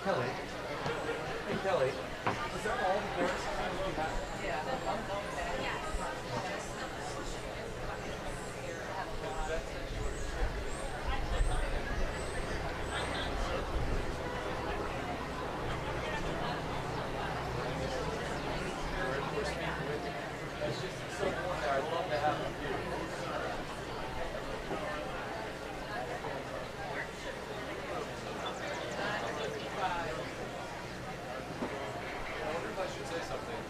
Kelly. Hey, Kelly. Is that all the parents you have? It's just so warm there. I'd love to have a view. I wonder if I should say something.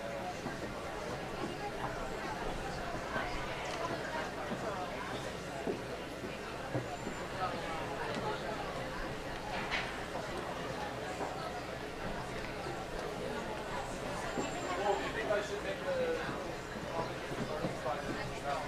Well, do you think I should make the comment starting 5 minutes now?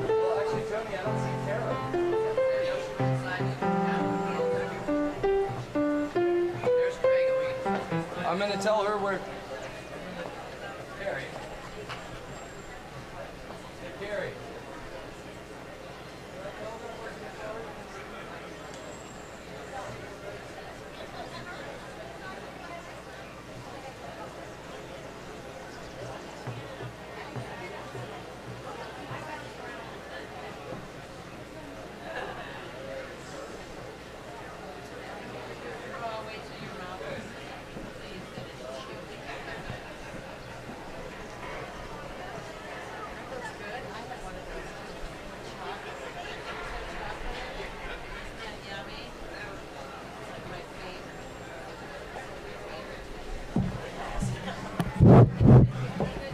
Well, actually, Tony, I don't see Tara. I'm gonna tell her where. Carrie. Hey, Carrie.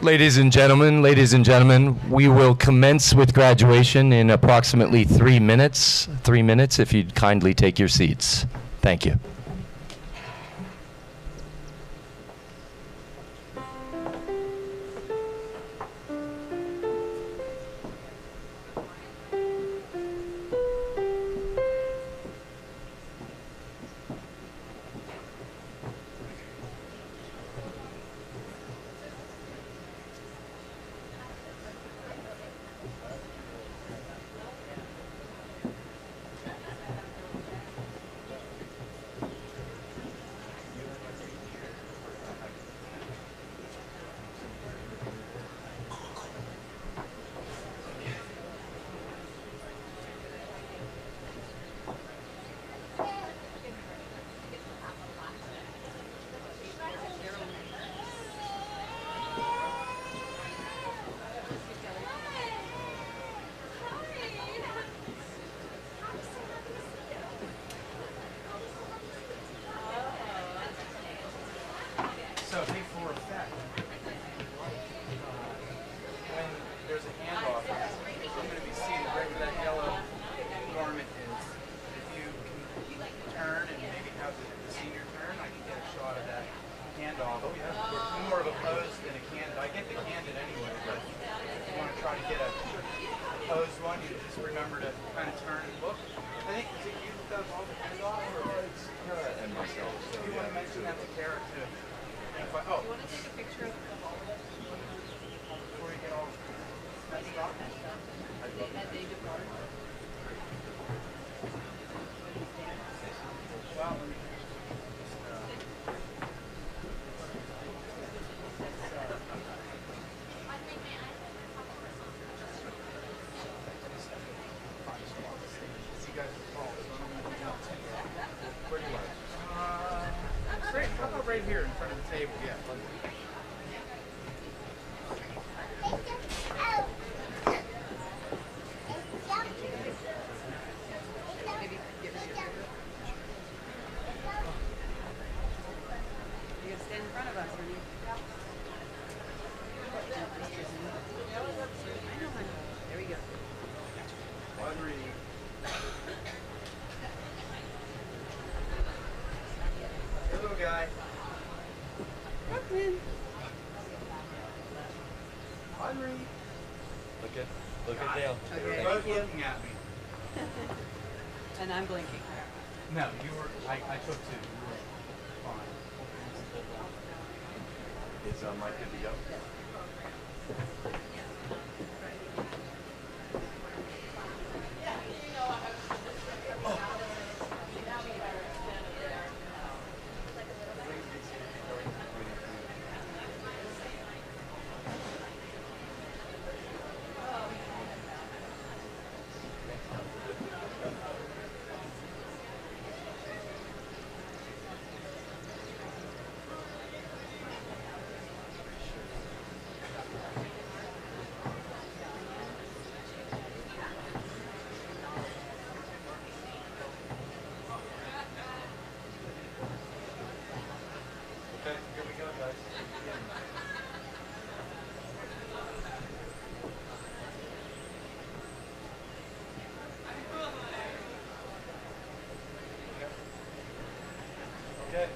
Ladies and gentlemen, we will commence with graduation in approximately 3 minutes. 3 minutes, if you'd kindly take your seats. Thank you. So, hey, for effect, when there's a handoff, I'm going to be seeing right where that yellow garment is. If you can turn and maybe have the senior turn, I can get a shot of that handoff. More of a pose than a candid. I get the candid anyway, but if you want to try to get a posed one, you just remember to kind of turn and look. I think, is it you that does all the handoff? Or it's Kara and myself. So you want to mention that to Kara too. Oh. You want to take a picture of the wall before you get all messed up? At David Martin. Well, let me Where do you want it? Great. How about right here in front of the table, yeah. Maybe give us your favorite. You gotta stand in front of us, honey. I know, honey. There we go. Audrey. Hey, little guy. Brooklyn. Audrey. Look at Dale. Okay. You're both looking at me. And I'm blinking. No, you were. I took two. You were fine. Is Mike good to go? Okay, here we go, guys. Okay.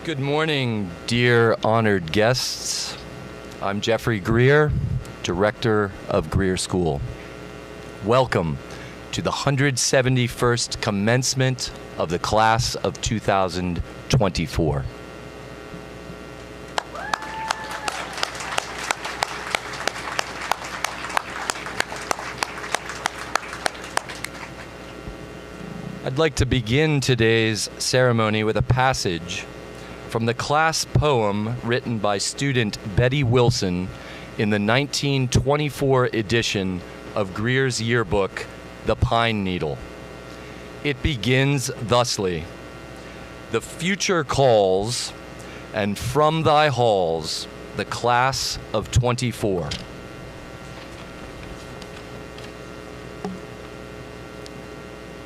Good morning, dear honored guests. I'm Jeffrey Grier, Director of Grier School. Welcome to the 171st commencement of the class of 2024. I'd like to begin today's ceremony with a passage from the class poem written by student Betty Wilson in the 1924 edition of Grier's yearbook, The Pine Needle. It begins thusly: "The future calls, and from thy halls, the class of 24.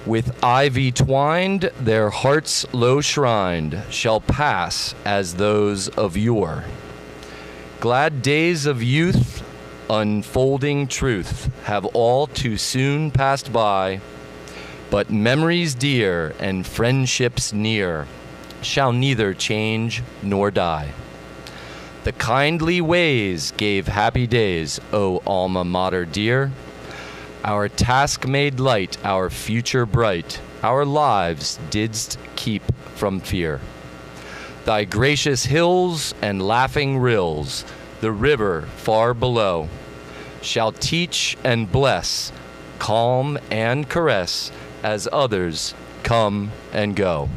With ivy twined, their hearts low shrined shall pass as those of yore. Glad days of youth, unfolding truth, have all too soon passed by, but memories dear and friendships near shall neither change nor die. The kindly ways gave happy days, O alma mater dear. Our task made light, our future bright, our lives didst keep from fear. Thy gracious hills and laughing rills, the river far below, shall teach and bless, calm and caress, as others come and go.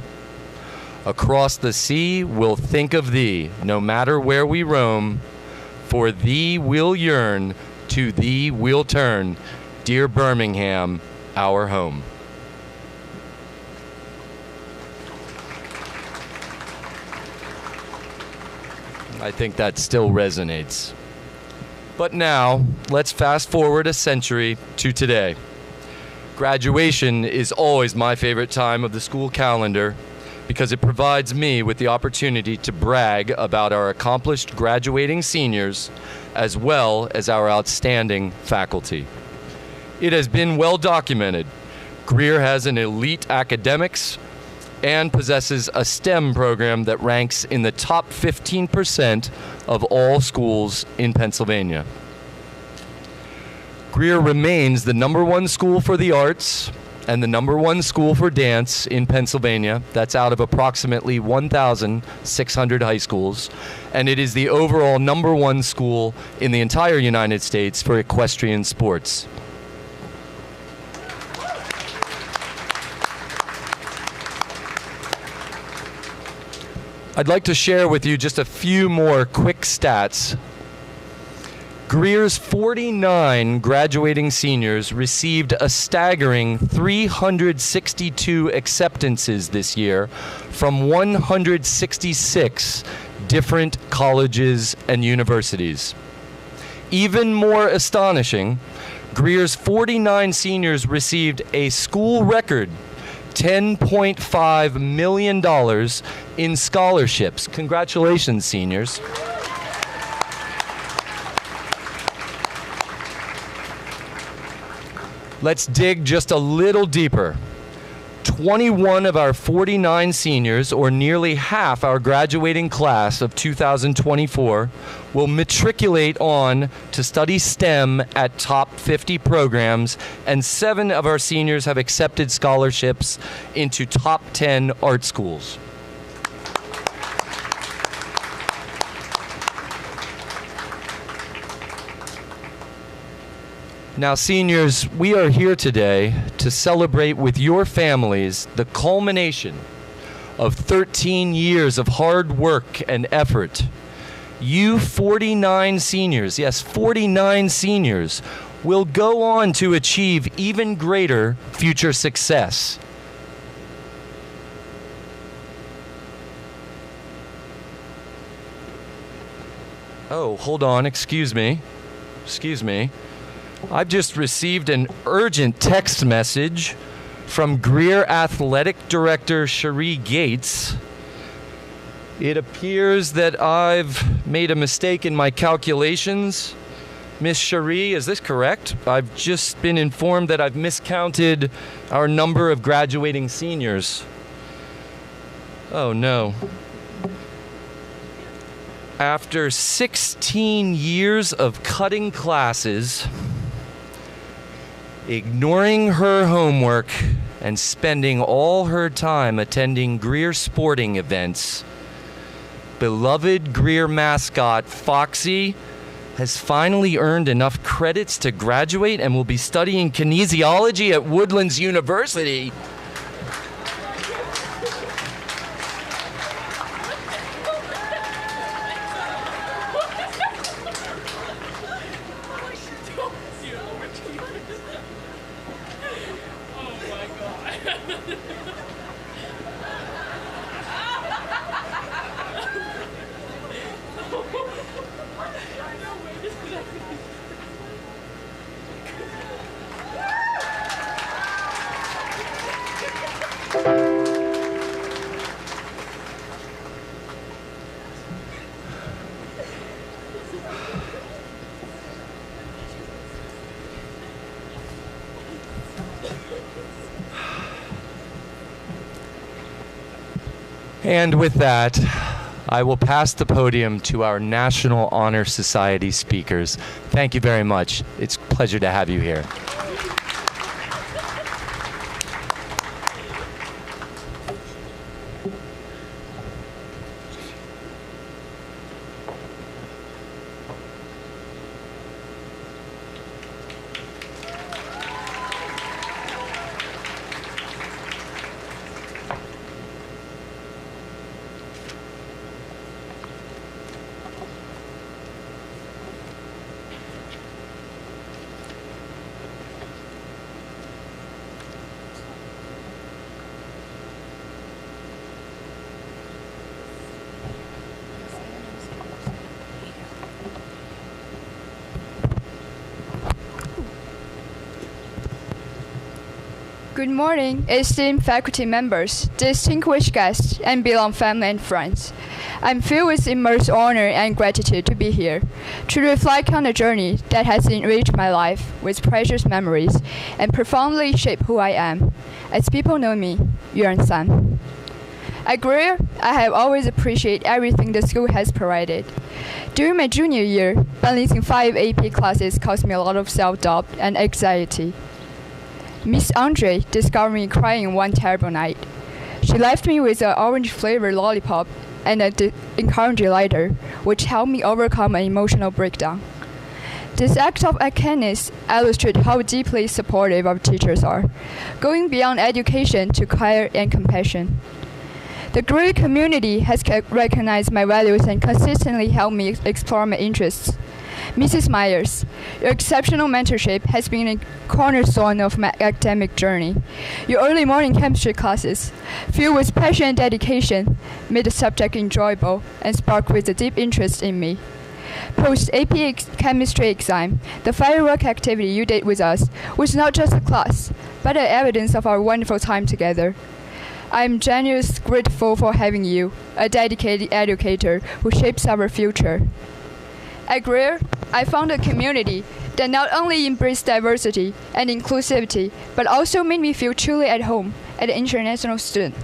Across the sea we'll think of thee, no matter where we roam. For thee we'll yearn, to thee we'll turn, dear Birmingham, our home. I think that still resonates. But now, let's fast forward a century to today. Graduation is always my favorite time of the school calendar because it provides me with the opportunity to brag about our accomplished graduating seniors as well as our outstanding faculty. It has been well documented. Grier has an elite academics and possesses a STEM program that ranks in the top 15% of all schools in Pennsylvania. Grier remains the #1 school for the arts and the #1 school for dance in Pennsylvania. That's out of approximately 1,600 high schools. And it is the overall #1 school in the entire United States for equestrian sports. I'd like to share with you just a few more quick stats. Grier's 49 graduating seniors received a staggering 362 acceptances this year from 166 different colleges and universities. Even more astonishing, Grier's 49 seniors received a school record $10.5 million in scholarships. Congratulations, seniors. Let's dig just a little deeper. 21 of our 49 seniors, or nearly half our graduating class of 2024, will matriculate on to study STEM at top 50 programs, and 7 of our seniors have accepted scholarships into top 10 art schools. Now, seniors, we are here today to celebrate with your families the culmination of 13 years of hard work and effort. You 49 seniors, yes, 49 seniors, will go on to achieve even greater future success. Oh, hold on, excuse me. I've just received an urgent text message from Grier Athletic Director Cherie Gates. It appears that I've made a mistake in my calculations. Miss Cherie, is this correct? I've just been informed that I've miscounted our number of graduating seniors. Oh no. After 16 years of cutting classes, ignoring her homework, and spending all her time attending Grier sporting events, beloved Grier mascot Foxy has finally earned enough credits to graduate and will be studying kinesiology at Woodlands University. And with that, I will pass the podium to our National Honor Society speakers. Thank you very much. It's a pleasure to have you here. Good morning, esteemed faculty members, distinguished guests, and beloved family and friends. I'm filled with immense honor and gratitude to be here, to reflect on the journey that has enriched my life with precious memories and profoundly shaped who I am. As people know me, Yuan San. At Grier, I have always appreciated everything the school has provided. During my junior year, balancing 5 AP classes caused me a lot of self-doubt and anxiety. Miss Andre discovered me crying one terrible night. She left me with an orange-flavored lollipop and an encouraging letter, which helped me overcome an emotional breakdown. This act of kindness illustrates how deeply supportive our teachers are, going beyond education to care and compassion. The Grier community has recognized my values and consistently helped me explore my interests. Mrs. Myers, your exceptional mentorship has been a cornerstone of my academic journey. Your early morning chemistry classes, filled with passion and dedication, made the subject enjoyable and sparked with a deep interest in me. Post-AP chemistry exam, the firework activity you did with us was not just a class, but an evidence of our wonderful time together. I am genuinely grateful for having you, a dedicated educator who shapes our future. At Grier, I found a community that not only embraced diversity and inclusivity, but also made me feel truly at home as an international student.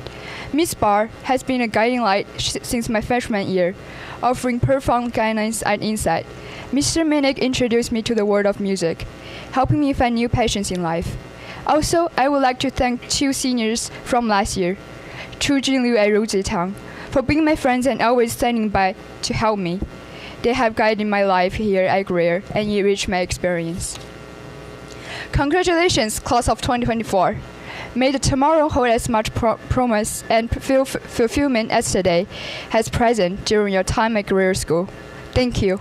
Miss Barr has been a guiding light since my freshman year, offering profound guidance and insight. Mr. Minnick introduced me to the world of music, helping me find new passions in life. Also, I would like to thank 2 seniors from last year, Chu Jinliu and Ru Zitang, for being my friends and always standing by to help me. They have guided my life here at Grier and enriched my experience. Congratulations, class of 2024. May the tomorrow hold as much promise and fulfillment as today has present during your time at Grier School. Thank you.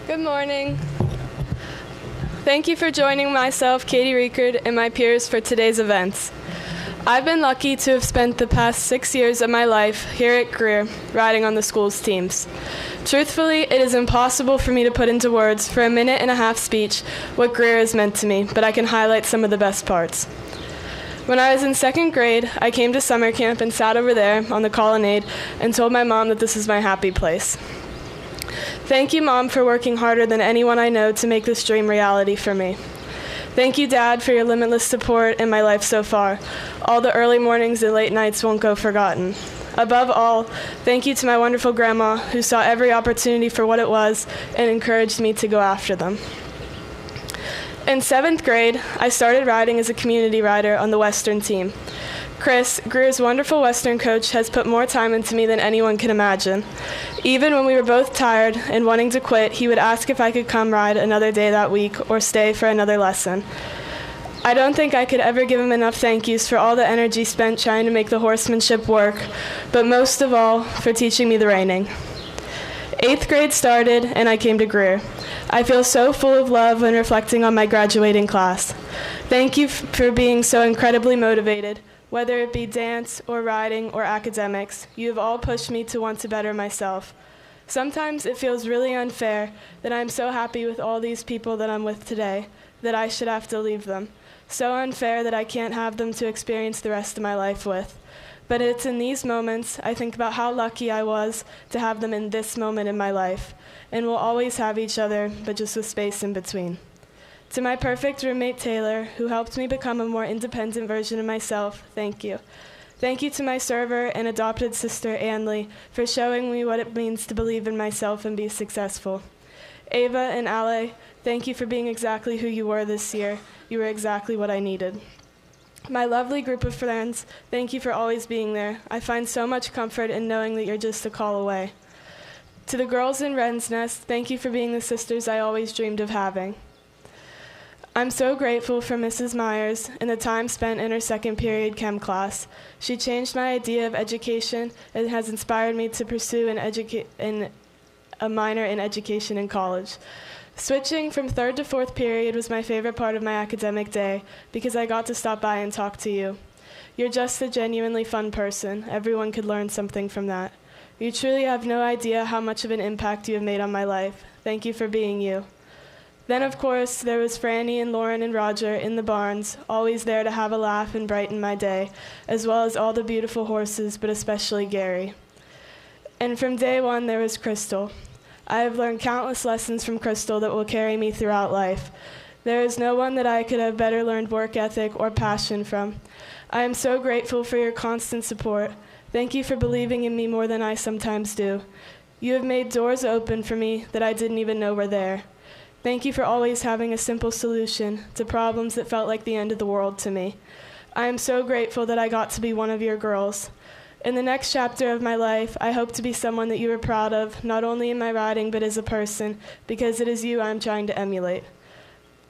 Good morning. Thank you for joining myself, Katie Riekert, and my peers for today's events. I've been lucky to have spent the past 6 years of my life here at Grier, riding on the school's teams. Truthfully, it is impossible for me to put into words for a 1.5-minute speech what Grier has meant to me, but I can highlight some of the best parts. When I was in 2nd grade, I came to summer camp and sat over there on the colonnade and told my mom that this is my happy place. Thank you, Mom, for working harder than anyone I know to make this dream reality for me. Thank you, Dad, for your limitless support in my life so far. All the early mornings and late nights won't go forgotten. Above all, thank you to my wonderful grandma, who saw every opportunity for what it was and encouraged me to go after them. In 7th grade, I started riding as a community rider on the Western team. Chris, Grier's wonderful Western coach, has put more time into me than anyone can imagine. Even when we were both tired and wanting to quit, he would ask if I could come ride another day that week or stay for another lesson. I don't think I could ever give him enough thank yous for all the energy spent trying to make the horsemanship work, but most of all, for teaching me the reining. 8th grade started, and I came to Grier. I feel so full of love when reflecting on my graduating class. Thank you for being so incredibly motivated. Whether it be dance or riding or academics, you have all pushed me to want to better myself. Sometimes it feels really unfair that I'm so happy with all these people that I'm with today, that I should have to leave them. So unfair that I can't have them to experience the rest of my life with. But it's in these moments I think about how lucky I was to have them in this moment in my life, and we'll always have each other, but just with space in between. To my perfect roommate, Taylor, who helped me become a more independent version of myself, thank you. Thank you to my server and adopted sister, Anley, for showing me what it means to believe in myself and be successful. Ava and Ale, thank you for being exactly who you were this year. You were exactly what I needed. My lovely group of friends, thank you for always being there. I find so much comfort in knowing that you're just a call away. To the girls in Wren's Nest, thank you for being the sisters I always dreamed of having. I'm so grateful for Mrs. Myers and the time spent in her second period chem class. She changed my idea of education and has inspired me to pursue a minor in education in college. Switching from third to fourth period was my favorite part of my academic day because I got to stop by and talk to you. You're just a genuinely fun person. Everyone could learn something from that. You truly have no idea how much of an impact you have made on my life. Thank you for being you. Then, of course, there was Franny and Lauren and Roger in the barns, always there to have a laugh and brighten my day, as well as all the beautiful horses, but especially Gary. And from day one, there was Crystal. I have learned countless lessons from Crystal that will carry me throughout life. There is no one that I could have better learned work ethic or passion from. I am so grateful for your constant support. Thank you for believing in me more than I sometimes do. You have made doors open for me that I didn't even know were there. Thank you for always having a simple solution to problems that felt like the end of the world to me. I am so grateful that I got to be one of your girls. In the next chapter of my life, I hope to be someone that you are proud of, not only in my writing, but as a person, because it is you I'm trying to emulate.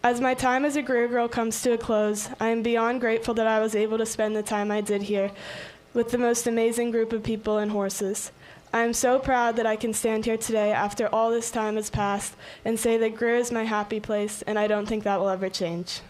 As my time as a Grier Girl comes to a close, I am beyond grateful that I was able to spend the time I did here with the most amazing group of people and horses. I am so proud that I can stand here today after all this time has passed and say that Grier is my happy place, and I don't think that will ever change.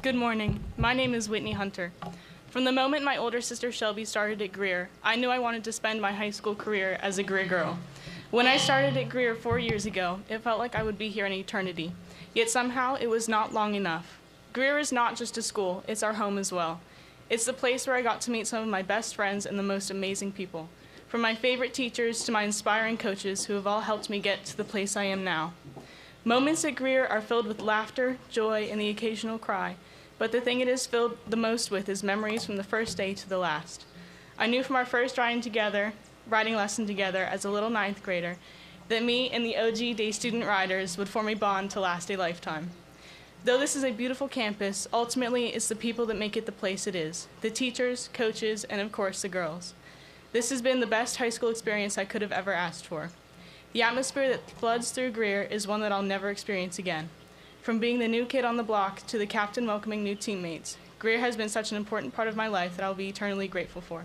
Good morning. My name is Whitney Hunter. From the moment my older sister Shelby started at Grier, I knew I wanted to spend my high school career as a Grier girl. When I started at Grier 4 years ago, it felt like I would be here an eternity. Yet somehow it was not long enough. Grier is not just a school, it's our home as well. It's the place where I got to meet some of my best friends and the most amazing people. From my favorite teachers to my inspiring coaches who have all helped me get to the place I am now. Moments at Grier are filled with laughter, joy, and the occasional cry. But the thing it is filled the most with is memories from the first day to the last. I knew from our first riding lesson together as a little 9th grader, that me and the OG day student riders would form a bond to last a lifetime. Though this is a beautiful campus, ultimately it's the people that make it the place it is, the teachers, coaches, and of course the girls. This has been the best high school experience I could have ever asked for. The atmosphere that floods through Grier is one that I'll never experience again. From being the new kid on the block to the captain welcoming new teammates, Grier has been such an important part of my life that I'll be eternally grateful for.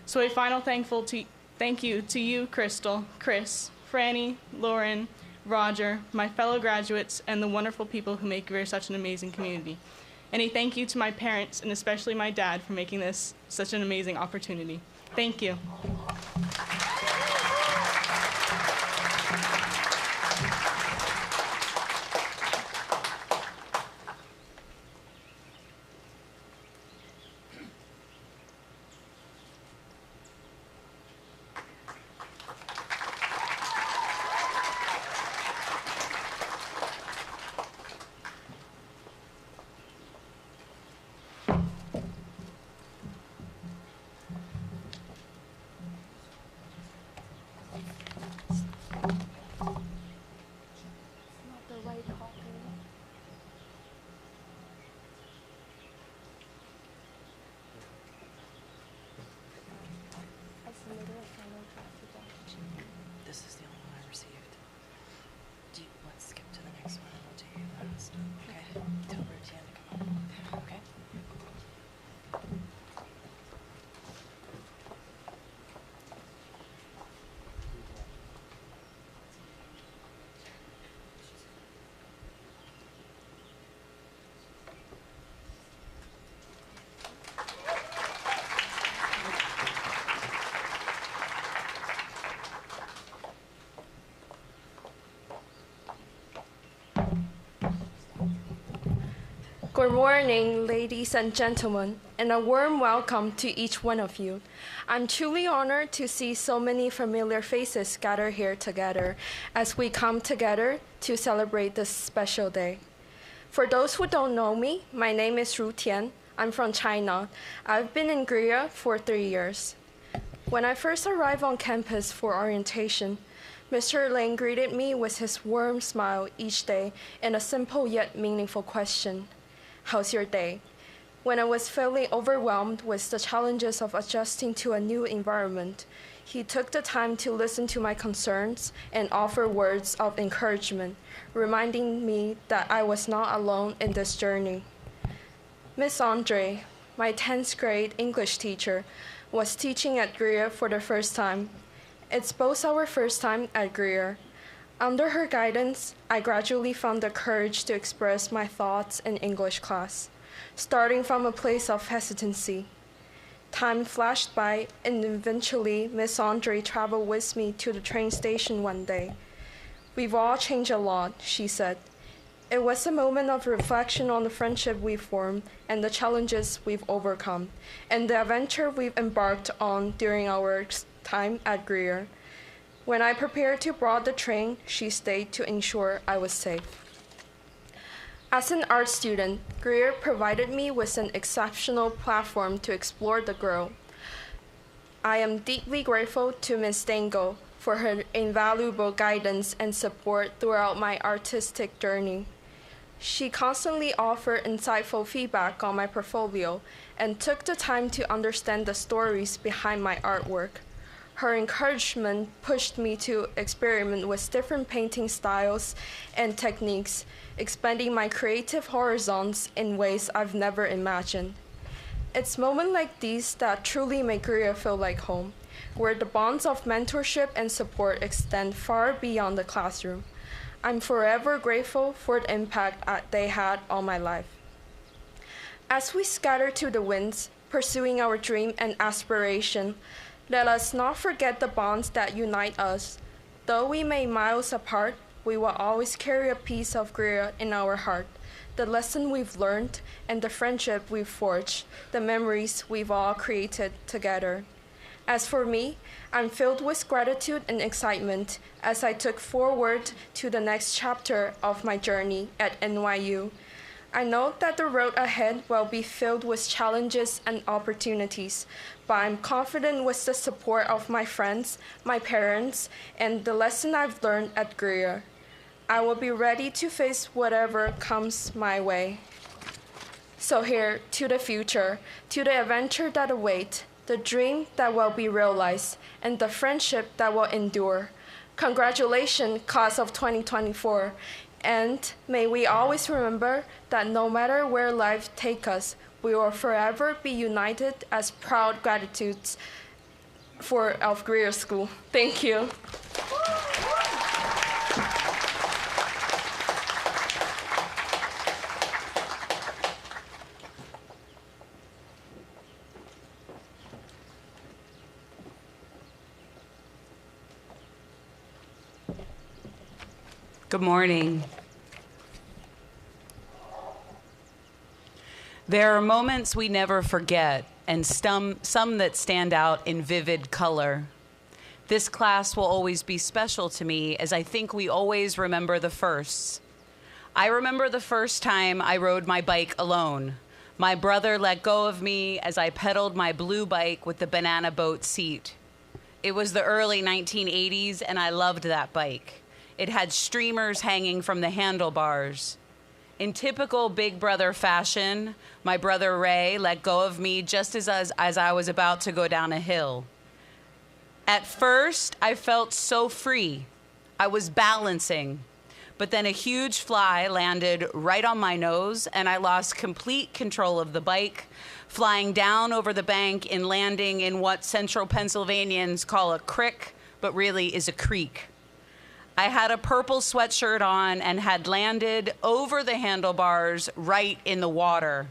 So a final thank you to you, Crystal, Chris, Franny, Lauren, Roger, my fellow graduates, and the wonderful people who make Grier such an amazing community. And a thank you to my parents, and especially my dad, for making this such an amazing opportunity. Thank you. Good morning, ladies and gentlemen, and a warm welcome to each one of you. I'm truly honored to see so many familiar faces gathered here together as we come together to celebrate this special day. For those who don't know me, my name is Ru Tian. I'm from China. I've been in Grier for 3 years. When I first arrived on campus for orientation, Mr. Lin greeted me with his warm smile each day and a simple yet meaningful question. How's your day? When I was feeling overwhelmed with the challenges of adjusting to a new environment, he took the time to listen to my concerns and offer words of encouragement, reminding me that I was not alone in this journey. Miss Andre, my 10th grade English teacher, was teaching at Grier for the first time. It's both our first time at Grier. Under her guidance, I gradually found the courage to express my thoughts in English class, starting from a place of hesitancy. Time flashed by, and eventually Miss Andre traveled with me to the train station one day. We've all changed a lot, she said. It was a moment of reflection on the friendship we've formed and the challenges we've overcome, and the adventure we've embarked on during our time at Grier. When I prepared to board the train, she stayed to ensure I was safe. As an art student, Grier provided me with an exceptional platform to explore the world. I am deeply grateful to Ms. Dango for her invaluable guidance and support throughout my artistic journey. She constantly offered insightful feedback on my portfolio and took the time to understand the stories behind my artwork. Her encouragement pushed me to experiment with different painting styles and techniques, expanding my creative horizons in ways I've never imagined. It's moments like these that truly make Grier feel like home, where the bonds of mentorship and support extend far beyond the classroom. I'm forever grateful for the impact they had on my life. As we scatter to the winds, pursuing our dream and aspiration, let us not forget the bonds that unite us. Though we may miles apart, we will always carry a piece of Grier in our heart, the lesson we've learned and the friendship we've forged, the memories we've all created together. As for me, I'm filled with gratitude and excitement as I took forward to the next chapter of my journey at NYU. I know that the road ahead will be filled with challenges and opportunities, but I'm confident with the support of my friends, my parents, and the lesson I've learned at Grier. I will be ready to face whatever comes my way. So here, to the future, to the adventure that awaits, the dream that will be realized, and the friendship that will endure. Congratulations, class of 2024. And may we always remember that no matter where life takes us, we will forever be united as proud gratitudes of Grier School. Thank you. Good morning. There are moments we never forget, and some that stand out in vivid color. This class will always be special to me, as I think we always remember the firsts. I remember the first time I rode my bike alone. My brother let go of me as I pedaled my blue bike with the banana boat seat. It was the early 1980s, and I loved that bike. It had streamers hanging from the handlebars. In typical Big Brother fashion, my brother Ray let go of me just as I was about to go down a hill. At first, I felt so free. I was balancing, but then a huge fly landed right on my nose, and I lost complete control of the bike, flying down over the bank and landing in what Central Pennsylvanians call a crick, but really is a creek. I had a purple sweatshirt on and had landed over the handlebars right in the water.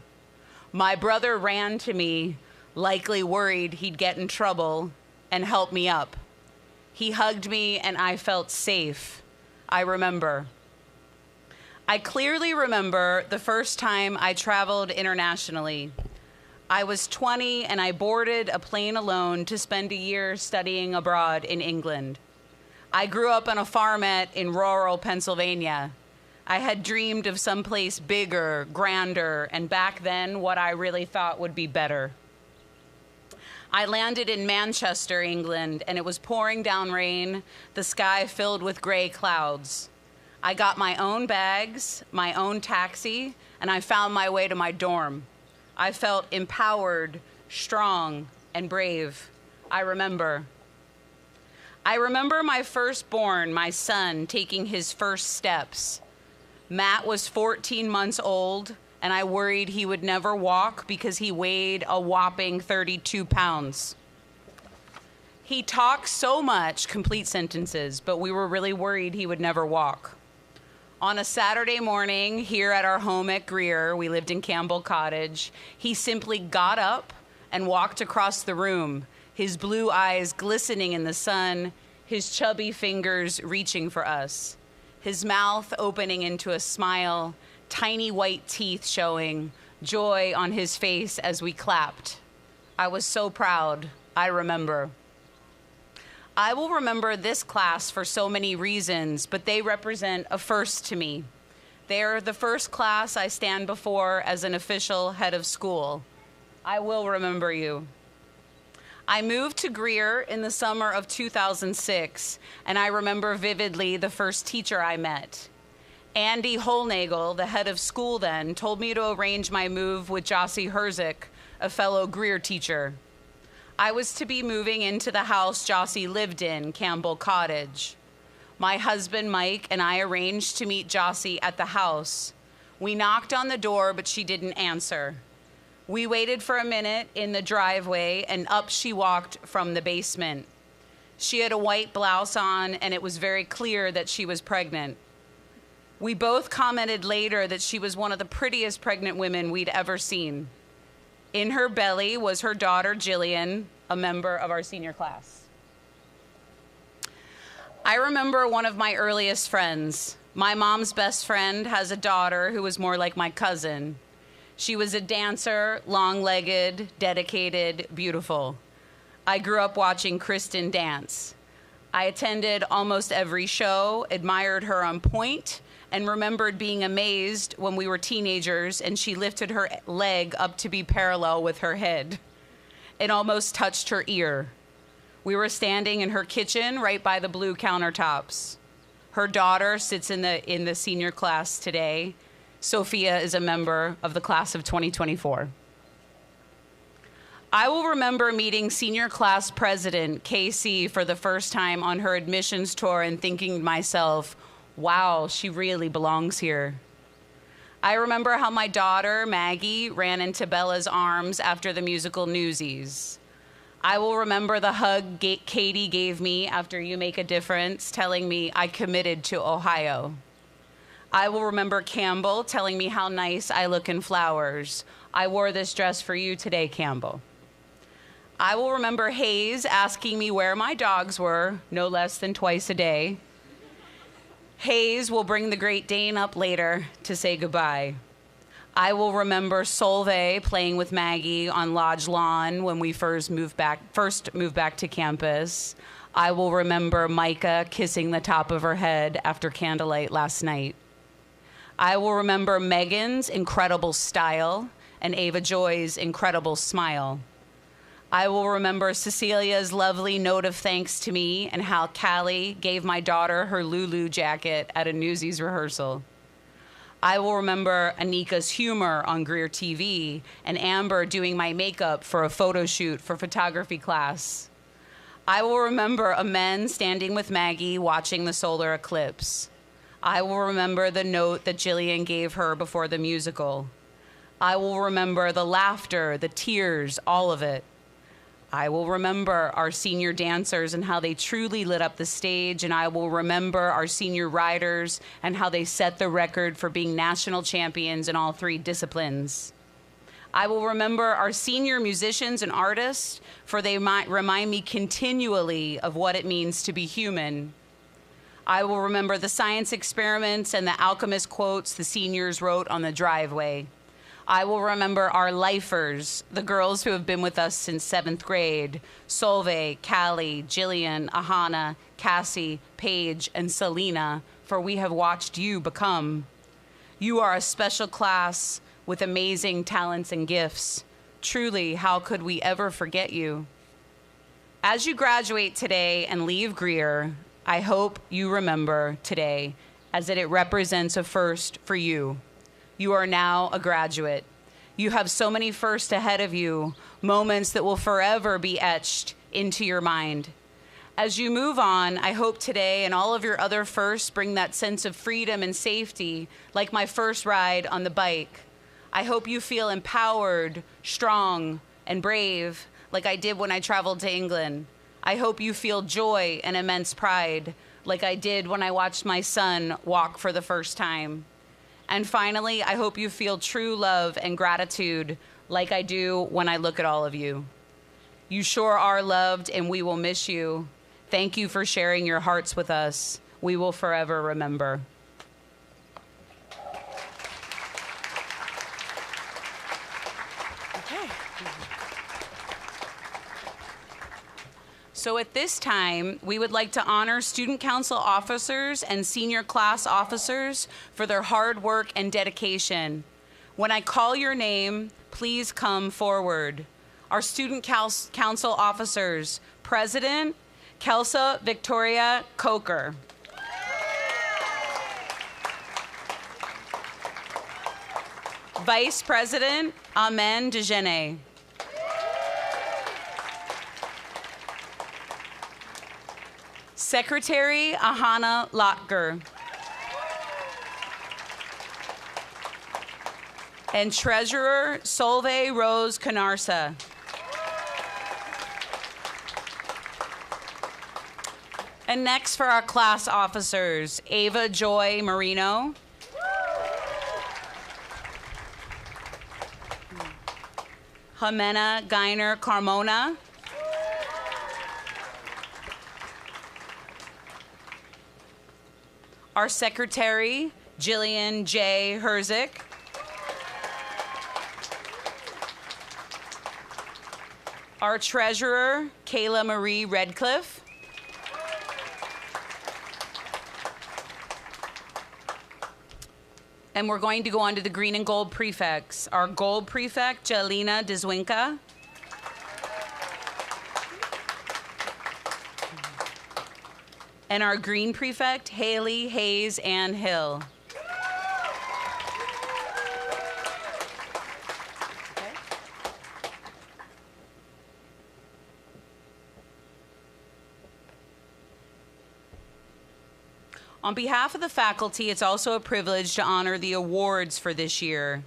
My brother ran to me, likely worried he'd get in trouble, and helped me up. He hugged me and I felt safe. I remember. I clearly remember the first time I traveled internationally. I was 20 and I boarded a plane alone to spend a year studying abroad in England. I grew up on a farmette in rural Pennsylvania. I had dreamed of someplace bigger, grander, and back then what I really thought would be better. I landed in Manchester, England, and it was pouring down rain, the sky filled with gray clouds. I got my own bags, my own taxi, and I found my way to my dorm. I felt empowered, strong, and brave. I remember my firstborn, my son, taking his first steps. Matt was 14 months old, and I worried he would never walk because he weighed a whopping 32 pounds. He talked so much, complete sentences, but we were really worried he would never walk. On a Saturday morning here at our home at Grier, we lived in Campbell Cottage, he simply got up and walked across the room, his blue eyes glistening in the sun, his chubby fingers reaching for us, his mouth opening into a smile, tiny white teeth showing, joy on his face as we clapped. I was so proud. I remember. I will remember this class for so many reasons, but they represent a first to me. They are the first class I stand before as an official head of school. I will remember you. I moved to Grier in the summer of 2006, and I remember vividly the first teacher I met. Andy Holnagel, the head of school then, told me to arrange my move with Jossie Herzik, a fellow Grier teacher. I was to be moving into the house Jossie lived in, Campbell Cottage. My husband, Mike, and I arranged to meet Jossie at the house. We knocked on the door, but she didn't answer. We waited for a minute in the driveway, and up she walked from the basement. She had a white blouse on, and it was very clear that she was pregnant. We both commented later that she was one of the prettiest pregnant women we'd ever seen. In her belly was her daughter, Jillian, a member of our senior class. I remember one of my earliest friends. My mom's best friend has a daughter who was more like my cousin. She was a dancer, long-legged, dedicated, beautiful. I grew up watching Kristen dance. I attended almost every show, admired her on point, and remembered being amazed when we were teenagers and she lifted her leg up to be parallel with her head. It almost touched her ear. We were standing in her kitchen right by the blue countertops. Her daughter sits in the senior class today. Sophia is a member of the class of 2024. I will remember meeting senior class president Casey for the first time on her admissions tour and thinking to myself, wow, she really belongs here. I remember how my daughter, Maggie, ran into Bella's arms after the musical Newsies. I will remember the hug Katie gave me after You Make a Difference, telling me I committed to Ohio. I will remember Campbell telling me how nice I look in flowers. I wore this dress for you today, Campbell. I will remember Hayes asking me where my dogs were, no less than twice a day. Hayes will bring the Great Dane up later to say goodbye. I will remember Solveig playing with Maggie on Lodge Lawn when we first moved back to campus. I will remember Micah kissing the top of her head after candlelight last night. I will remember Megan's incredible style and Ava Joy's incredible smile. I will remember Cecilia's lovely note of thanks to me and how Callie gave my daughter her Lulu jacket at a Newsies rehearsal. I will remember Anika's humor on Grier TV and Amber doing my makeup for a photo shoot for photography class. I will remember Amen standing with Maggie watching the solar eclipse. I will remember the note that Jillian gave her before the musical. I will remember the laughter, the tears, all of it. I will remember our senior dancers and how they truly lit up the stage, and I will remember our senior riders and how they set the record for being national champions in all three disciplines. I will remember our senior musicians and artists, for they might remind me continually of what it means to be human. I will remember the science experiments and the alchemist quotes the seniors wrote on the driveway. I will remember our lifers, the girls who have been with us since 7th grade, Solveig, Callie, Jillian, Ahana, Cassie, Paige, and Selena, for we have watched you become. You are a special class with amazing talents and gifts. Truly, how could we ever forget you? As you graduate today and leave Grier, I hope you remember today as that it represents a first for you. You are now a graduate. You have so many firsts ahead of you, moments that will forever be etched into your mind. As you move on, I hope today and all of your other firsts bring that sense of freedom and safety, like my first ride on the bike. I hope you feel empowered, strong, and brave, like I did when I traveled to England. I hope you feel joy and immense pride, like I did when I watched my son walk for the first time. And finally, I hope you feel true love and gratitude like I do when I look at all of you. You sure are loved, and we will miss you. Thank you for sharing your hearts with us. We will forever remember. Okay. So at this time, we would like to honor student council officers and senior class officers for their hard work and dedication. When I call your name, please come forward. Our student council officers, President Kelsa Victoria Coker. Vice President Amen Dejene. Secretary Ahana Lotger. And Treasurer Solveig Rose Canarsa. And next for our class officers, Ava Joy Marino. Jimena Geiner Carmona. Our secretary, Jillian J. Herzik. Our treasurer, Kayla Marie Redcliffe. And we're going to go on to the green and gold prefects. Our gold prefect, Jalina Dzwinka. And our green prefect, Haley Hayes Ann Hill. Okay. On behalf of the faculty, it's also a privilege to honor the awards for this year.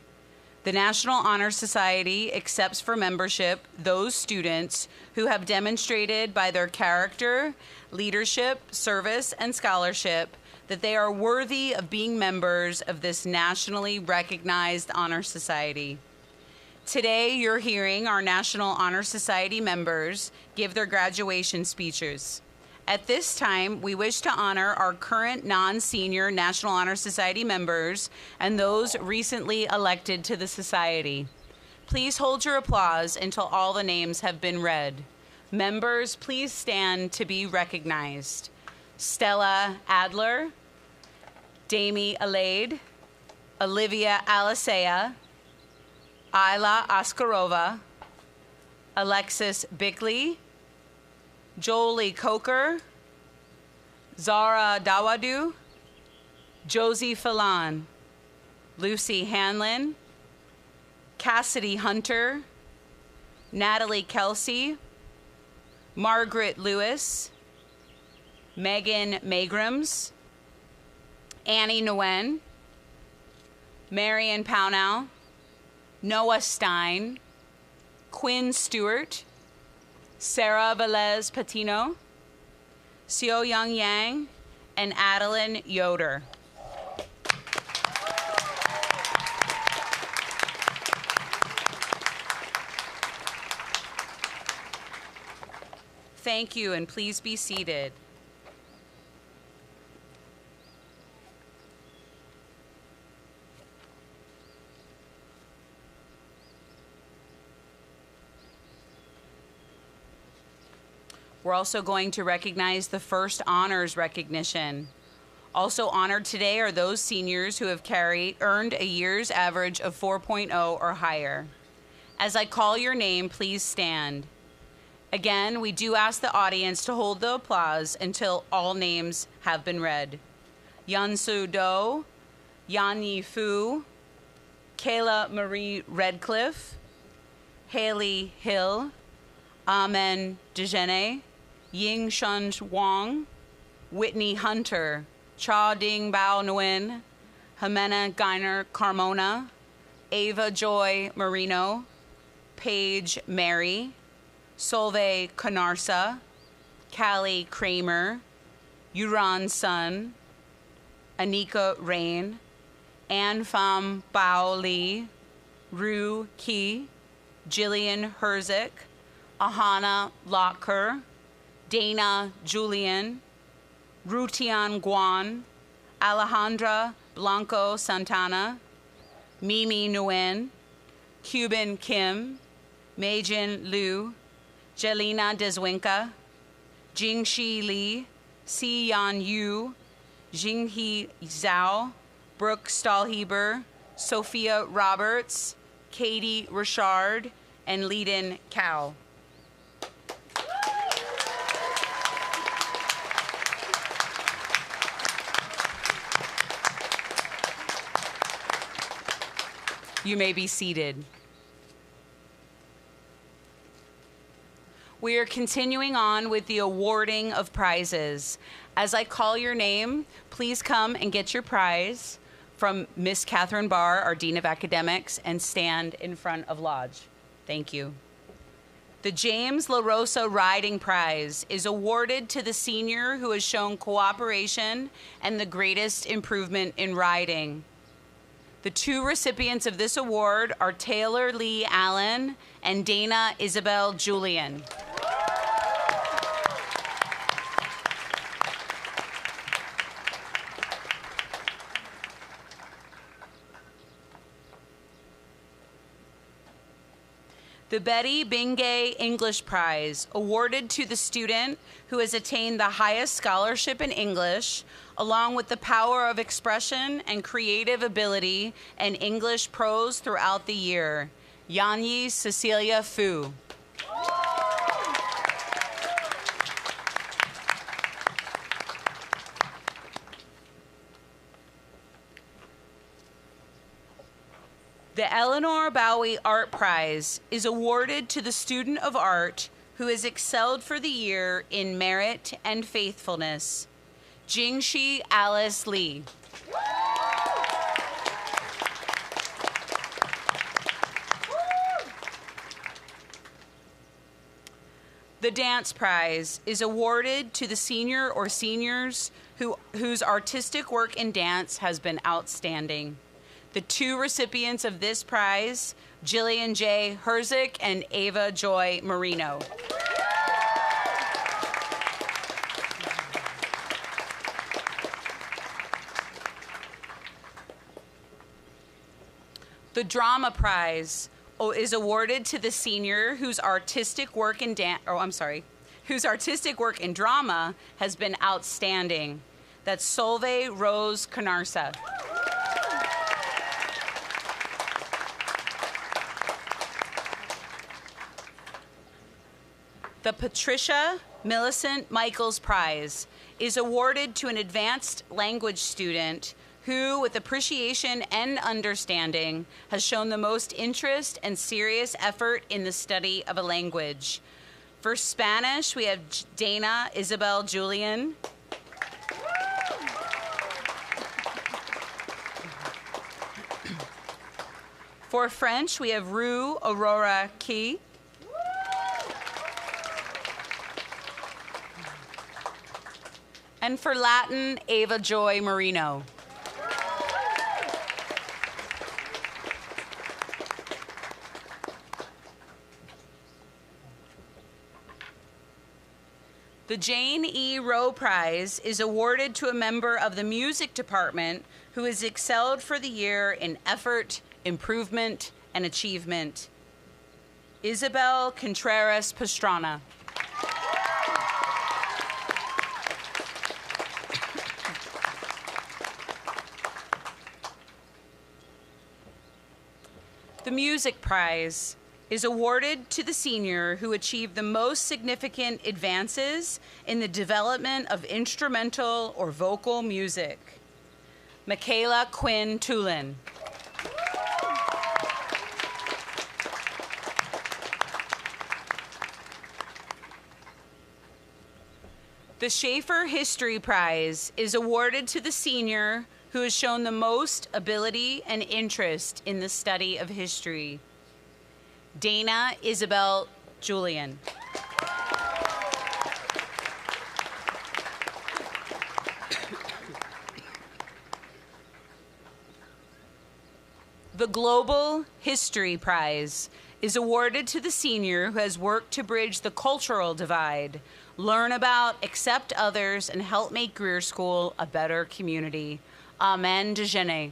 The National Honor Society accepts for membership those students who have demonstrated by their character, leadership, service, and scholarship that they are worthy of being members of this nationally recognized honor society. Today, you're hearing our National Honor Society members give their graduation speeches. At this time, we wish to honor our current non-senior National Honor Society members and those recently elected to the society. Please hold your applause until all the names have been read. Members, please stand to be recognized. Stella Adler, Damie Alade, Olivia Alisea, Ayla Askarova, Alexis Bickley, Jolie Coker, Zara Dawadu, Josie Phelan, Lucy Hanlon, Cassidy Hunter, Natalie Kelsey, Margaret Lewis, Megan Magrams, Annie Nguyen, Marion Pownell, Noah Stein, Quinn Stewart, Sarah Velez Patino, Seo Young Yang, and Adeline Yoder. Thank you, and please be seated. We're also going to recognize the first honors recognition. Also honored today are those seniors who have earned a year's average of 4.0 or higher. As I call your name, please stand. Again, we do ask the audience to hold the applause until all names have been read. Yansu Do, Yanyi Fu, Kayla Marie Redcliffe, Haley Hill, Amen Dejene, Ying Shun Wang, Whitney Hunter, Cha Ding Bao Nguyen, Jimena Geiner Carmona, Ava Joy Marino, Paige Mary, Solveig Canarsa, Callie Kramer, Yuran Sun, Anika Rain, Ann Pham Bao Lee, Ru Ki, Jillian Herzik, Ahana Locker, Dana Julian, Rutian Guan, Alejandra Blanco Santana, Mimi Nguyen, Cuban Kim, Meijin Liu, Jelena Deswinka, Jingxi Li, Si Yan Yu, Jinghe Zhao, Brooke Stahlheber, Sophia Roberts, Katie Richard, and Leiden Cow. You may be seated. We are continuing on with the awarding of prizes. As I call your name, please come and get your prize from Miss Catherine Barr, our Dean of Academics, and stand in front of Lodge. Thank you. The James La Rosa Riding Prize is awarded to the senior who has shown cooperation and the greatest improvement in riding. The two recipients of this award are Taylor Lee Allen and Dana Isabel Julian. The Betty Bingay English Prize, awarded to the student who has attained the highest scholarship in English, along with the power of expression and creative ability in English prose throughout the year. Yanyi Cecilia Fu. The Eleanor Bowie Art Prize is awarded to the student of art who has excelled for the year in merit and faithfulness. Jingxi Alice Lee. The Dance Prize is awarded to the senior or seniors whose artistic work in dance has been outstanding. The two recipients of this prize, Jillian J. Herzik and Ava Joy Marino. The Drama Prize is awarded to the senior whose artistic work in whose artistic work in drama has been outstanding. That's Solveig Rose Canarsa. The Patricia Millicent Michaels Prize is awarded to an advanced language student who, with appreciation and understanding, has shown the most interest and serious effort in the study of a language. For Spanish, we have Dana Isabel Julian. For French, we have Rue Aurora Key. And for Latin, Ava Joy Marino. The Jane E. Rowe Prize is awarded to a member of the music department who has excelled for the year in effort, improvement, and achievement. Isabel Contreras Pastrana. The Music Prize is awarded to the senior who achieved the most significant advances in the development of instrumental or vocal music. Michaela Quinn Tulin. The Schaefer History Prize is awarded to the senior who has shown the most ability and interest in the study of history. Dana Isabel Julian. The Global History Prize is awarded to the senior who has worked to bridge the cultural divide, learn about, accept others, and help make Grier School a better community. Amen Dejeuner.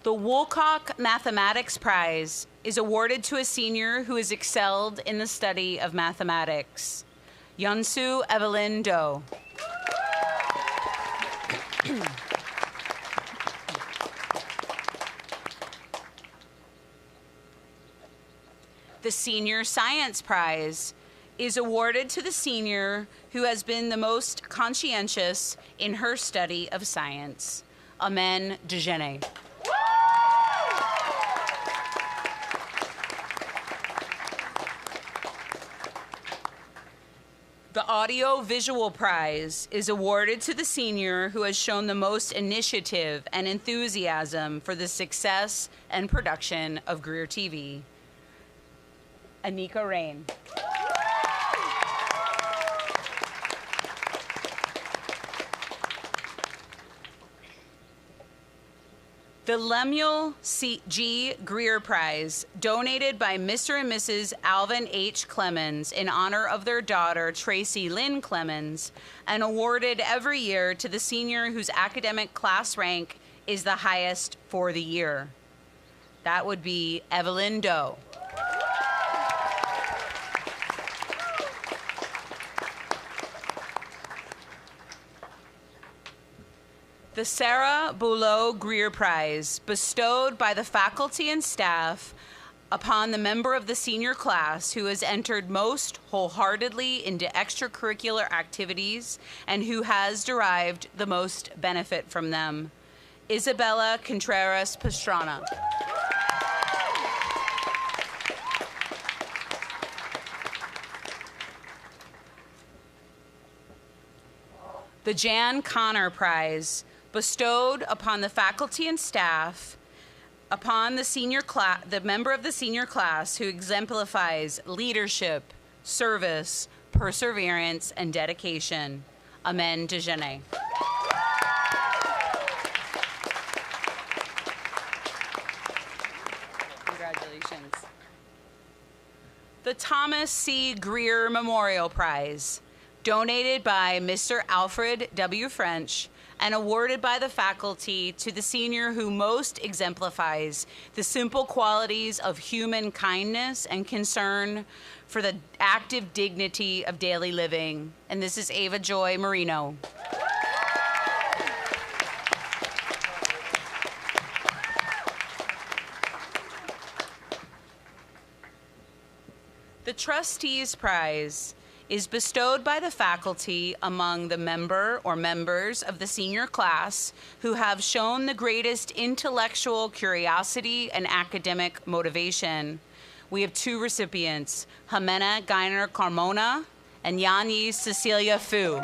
The Woolcock Mathematics Prize is awarded to a senior who has excelled in the study of mathematics. Yunsu Evelyn Do. The Senior Science Prize is awarded to the senior who has been the most conscientious in her study of science. Amen Dejeuner. The Audio Visual Prize is awarded to the senior who has shown the most initiative and enthusiasm for the success and production of Grier TV. Anika Rain. The Lemuel G. Grier Prize, donated by Mr. and Mrs. Alvin H. Clemens in honor of their daughter, Tracy Lynn Clemens, and awarded every year to the senior whose academic class rank is the highest for the year. That would be Evelyn Doe. The Sarah Boulot Grier Prize, bestowed by the faculty and staff upon the member of the senior class who has entered most wholeheartedly into extracurricular activities and who has derived the most benefit from them. Isabella Contreras Pastrana. The Jan Connor Prize, bestowed upon the faculty and staff, upon the member of the senior class who exemplifies leadership, service, perseverance, and dedication. Amen Dejeuner. Congratulations. The Thomas C. Grier Memorial Prize, donated by Mr. Alfred W. French and awarded by the faculty to the senior who most exemplifies the simple qualities of human kindness and concern for the active dignity of daily living. And this is Ava Joy Marino. The Trustees Prize is bestowed by the faculty among the member or members of the senior class who have shown the greatest intellectual curiosity and academic motivation. We have two recipients, Jimena Geiner Carmona and Yanyi Cecilia Fu.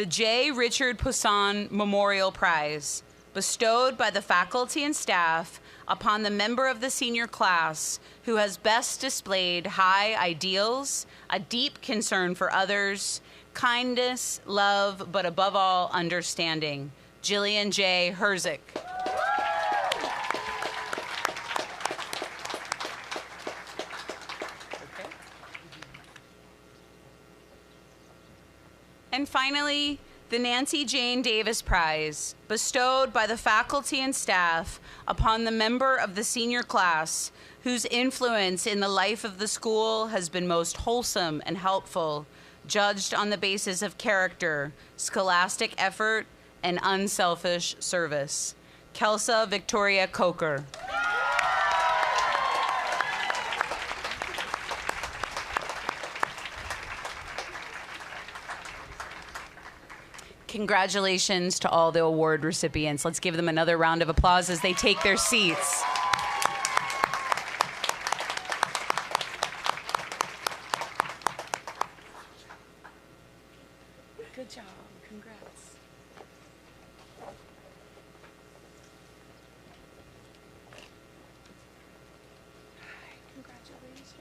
The J. Richard Poussin Memorial Prize, bestowed by the faculty and staff upon the member of the senior class who has best displayed high ideals, a deep concern for others, kindness, love, but above all, understanding. Jillian J. Herzik. And finally, The Nancy Jane Davis Prize, bestowed by the faculty and staff upon the member of the senior class whose influence in the life of the school has been most wholesome and helpful, judged on the basis of character, scholastic effort, and unselfish service. Kelsa Victoria Coker. Congratulations to all the award recipients. Let's give them another round of applause as they take their seats. Good job. Congrats. Congratulations.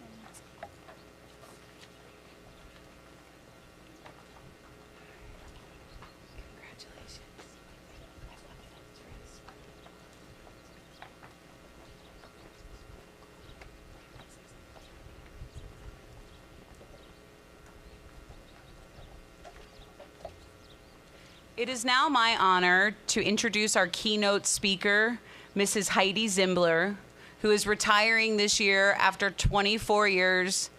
It is now my honor to introduce our keynote speaker, Mrs. Heidi Zimbler, who is retiring this year after 24 years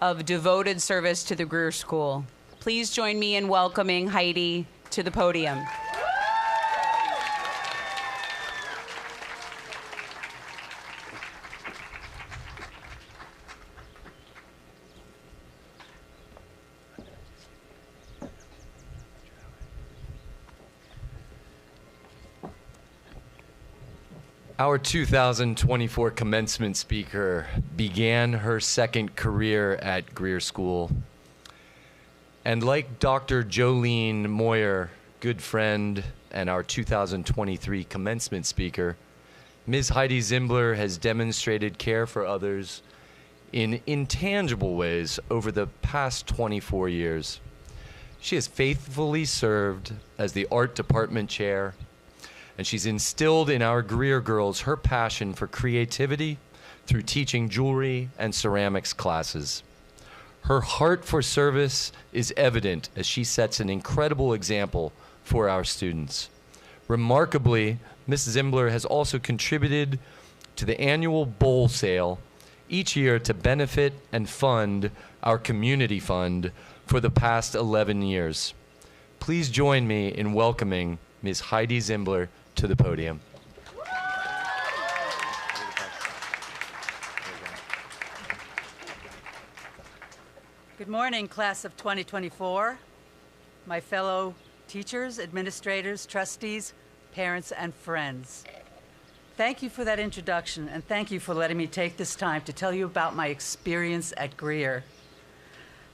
of devoted service to the Grier School. Please join me in welcoming Heidi to the podium. Our 2024 commencement speaker began her second career at Grier School. And like Dr. Jolene Moyer, good friend, and our 2023 commencement speaker, Ms. Heidi Zimbler has demonstrated care for others in intangible ways over the past 24 years. She has faithfully served as the art department chair, and she's instilled in our Grier Girls her passion for creativity through teaching jewelry and ceramics classes. Her heart for service is evident as she sets an incredible example for our students. Remarkably, Ms. Zimbler has also contributed to the annual bowl sale each year to benefit and fund our community fund for the past 11 years. Please join me in welcoming Ms. Heidi Zimbler to the podium. Good morning, class of 2024, my fellow teachers, administrators, trustees, parents, and friends. Thank you for that introduction, and thank you for letting me take this time to tell you about my experience at Grier.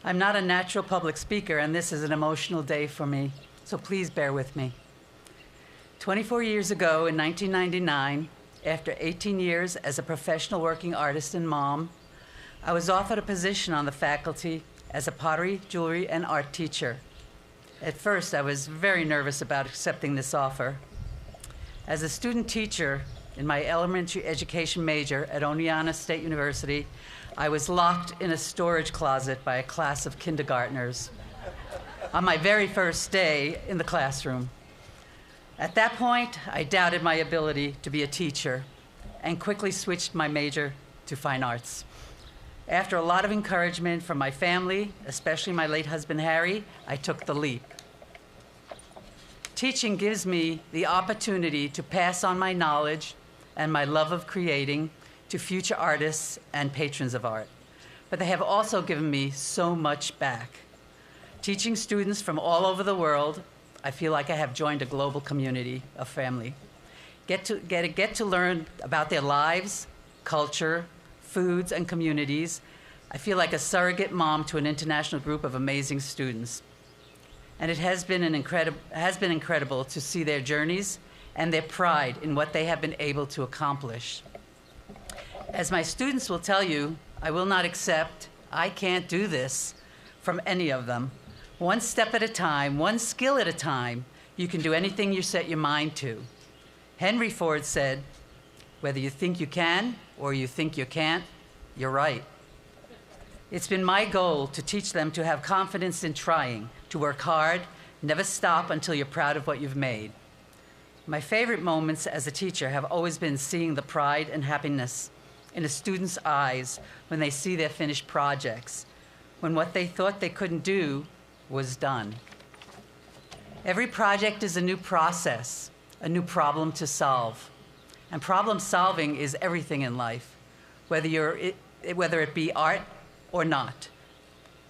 I'm not a natural public speaker, and this is an emotional day for me, so please bear with me. 24 years ago, in 1999, after 18 years as a professional working artist and mom, I was offered a position on the faculty as a pottery, jewelry, and art teacher. At first, I was very nervous about accepting this offer. As a student teacher in my elementary education major at Oneonta State University, I was locked in a storage closet by a class of kindergartners on my very first day in the classroom. At that point, I doubted my ability to be a teacher and quickly switched my major to fine arts. After a lot of encouragement from my family, especially my late husband Harry, I took the leap. Teaching gives me the opportunity to pass on my knowledge and my love of creating to future artists and patrons of art. But they have also given me so much back. Teaching students from all over the world, I feel like I have joined a global community of family. Get to learn about their lives, culture, foods, and communities. I feel like a surrogate mom to an international group of amazing students. And it has been incredible to see their journeys and their pride in what they have been able to accomplish. As my students will tell you, I will not accept, I can't do this from any of them. One step at a time, one skill at a time, you can do anything you set your mind to. Henry Ford said, whether you think you can or you think you can't, you're right. It's been my goal to teach them to have confidence in trying, to work hard, Never stop until you're proud of what you've made. My favorite moments as a teacher have always been seeing the pride and happiness in a student's eyes when they see their finished projects, when what they thought they couldn't do was done. Every project is a new process, a new problem to solve. And problem solving is everything in life, whether it be art or not.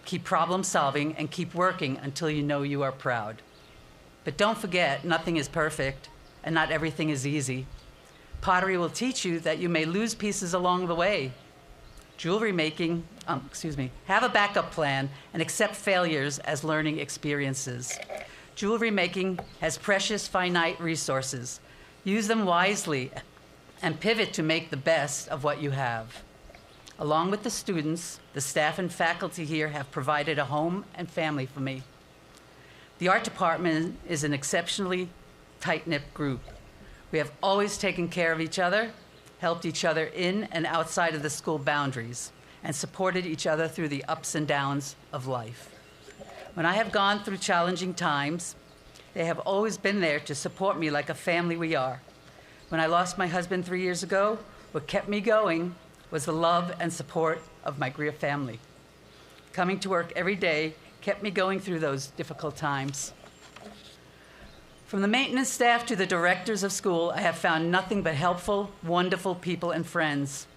Keep problem solving and keep working until you know you are proud. But don't forget, nothing is perfect and not everything is easy. Pottery will teach you that you may lose pieces along the way. Jewelry making, have a backup plan and accept failures as learning experiences. Jewelry making has precious, finite resources. Use them wisely and pivot to make the best of what you have. Along with the students, the staff and faculty here have provided a home and family for me. The art department is an exceptionally tight-knit group. We have always taken care of each other, helped each other in and outside of the school boundaries, and supported each other through the ups and downs of life. When I have gone through challenging times, they have always been there to support me like a family we are. When I lost my husband 3 years ago, what kept me going was the love and support of my Grier family. Coming to work every day kept me going through those difficult times. From the maintenance staff to the directors of school, I have found nothing but helpful, wonderful people and friends.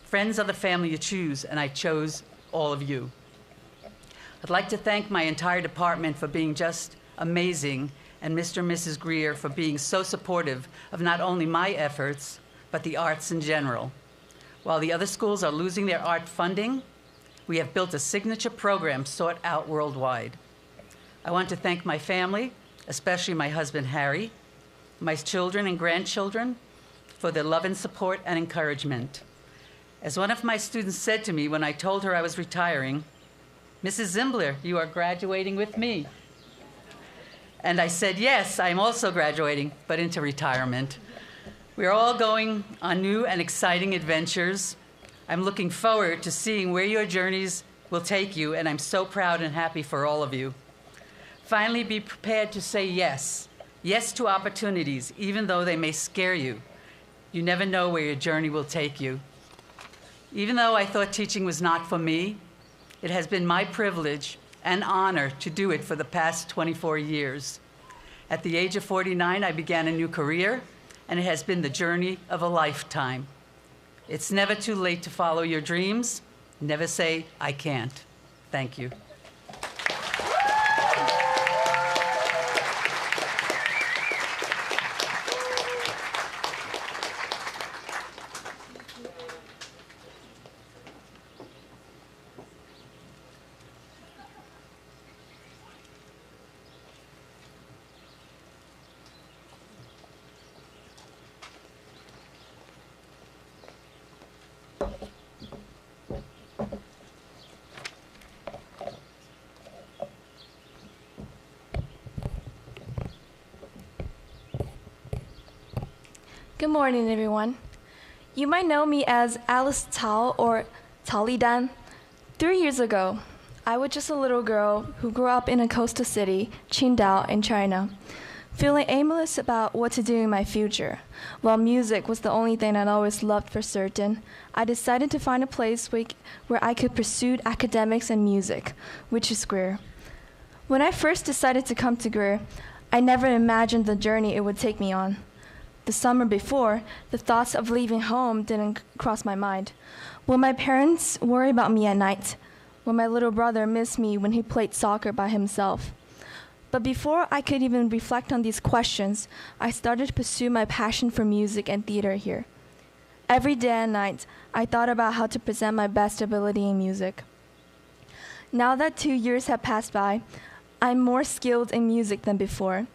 Friends are the family you choose, and I chose all of you. I'd like to thank my entire department for being just amazing, and Mr. and Mrs. Grier for being so supportive of not only my efforts, but the arts in general. While the other schools are losing their art funding, we have built a signature program sought out worldwide. I want to thank my family, especially my husband, Harry, my children and grandchildren, for their love and support and encouragement. As one of my students said to me when I told her I was retiring, "Mrs. Zimbler, you are graduating with me." And I said, yes, I'm also graduating, but into retirement. We are all going on new and exciting adventures. I'm looking forward to seeing where your journeys will take you, and I'm so proud and happy for all of you. Finally, be prepared to say yes. Yes to opportunities, even though they may scare you. You never know where your journey will take you. Even though I thought teaching was not for me, it has been my privilege and honor to do it for the past 24 years. At the age of 49, I began a new career, and it has been the journey of a lifetime. It's never too late to follow your dreams. Never say, I can't. Thank you. Good morning, everyone. You might know me as Alice Cao or Cao Lidan. 3 years ago, I was just a little girl who grew up in a coastal city, Qingdao, in China. Feeling aimless about what to do in my future, while music was the only thing I'd always loved for certain, I decided to find a place where I could pursue academics and music, which is Grier. When I first decided to come to Grier, I never imagined the journey it would take me on. The summer before, the thoughts of leaving home didn't cross my mind. Will my parents worry about me at night? Will my little brother miss me when he played soccer by himself? But before I could even reflect on these questions, I started to pursue my passion for music and theater here. Every day and night, I thought about how to present my best ability in music. Now that 2 years have passed by, I'm more skilled in music than before.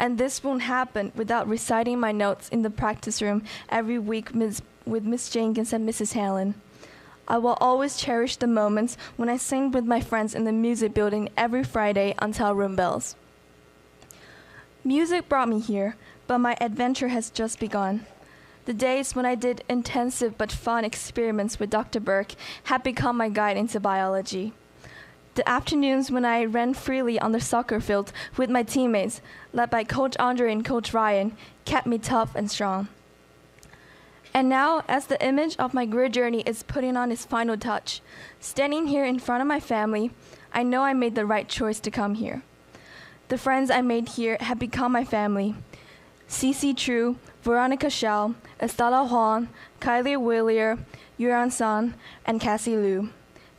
And this won't happen without reciting my notes in the practice room every week with Miss Jenkins and Mrs. Hanlon. I will always cherish the moments when I sing with my friends in the music building every Friday until room bells. Music brought me here, but my adventure has just begun. The days when I did intensive but fun experiments with Dr. Burke have become my guide into biology. The afternoons when I ran freely on the soccer field with my teammates, led by Coach Andre and Coach Ryan, kept me tough and strong. And now, as the image of my Grier journey is putting on its final touch, standing here in front of my family, I know I made the right choice to come here. The friends I made here have become my family. Cece True, Veronica Shell, Estella Huang, Kylie Willier, Yuran San, and Cassie Liu.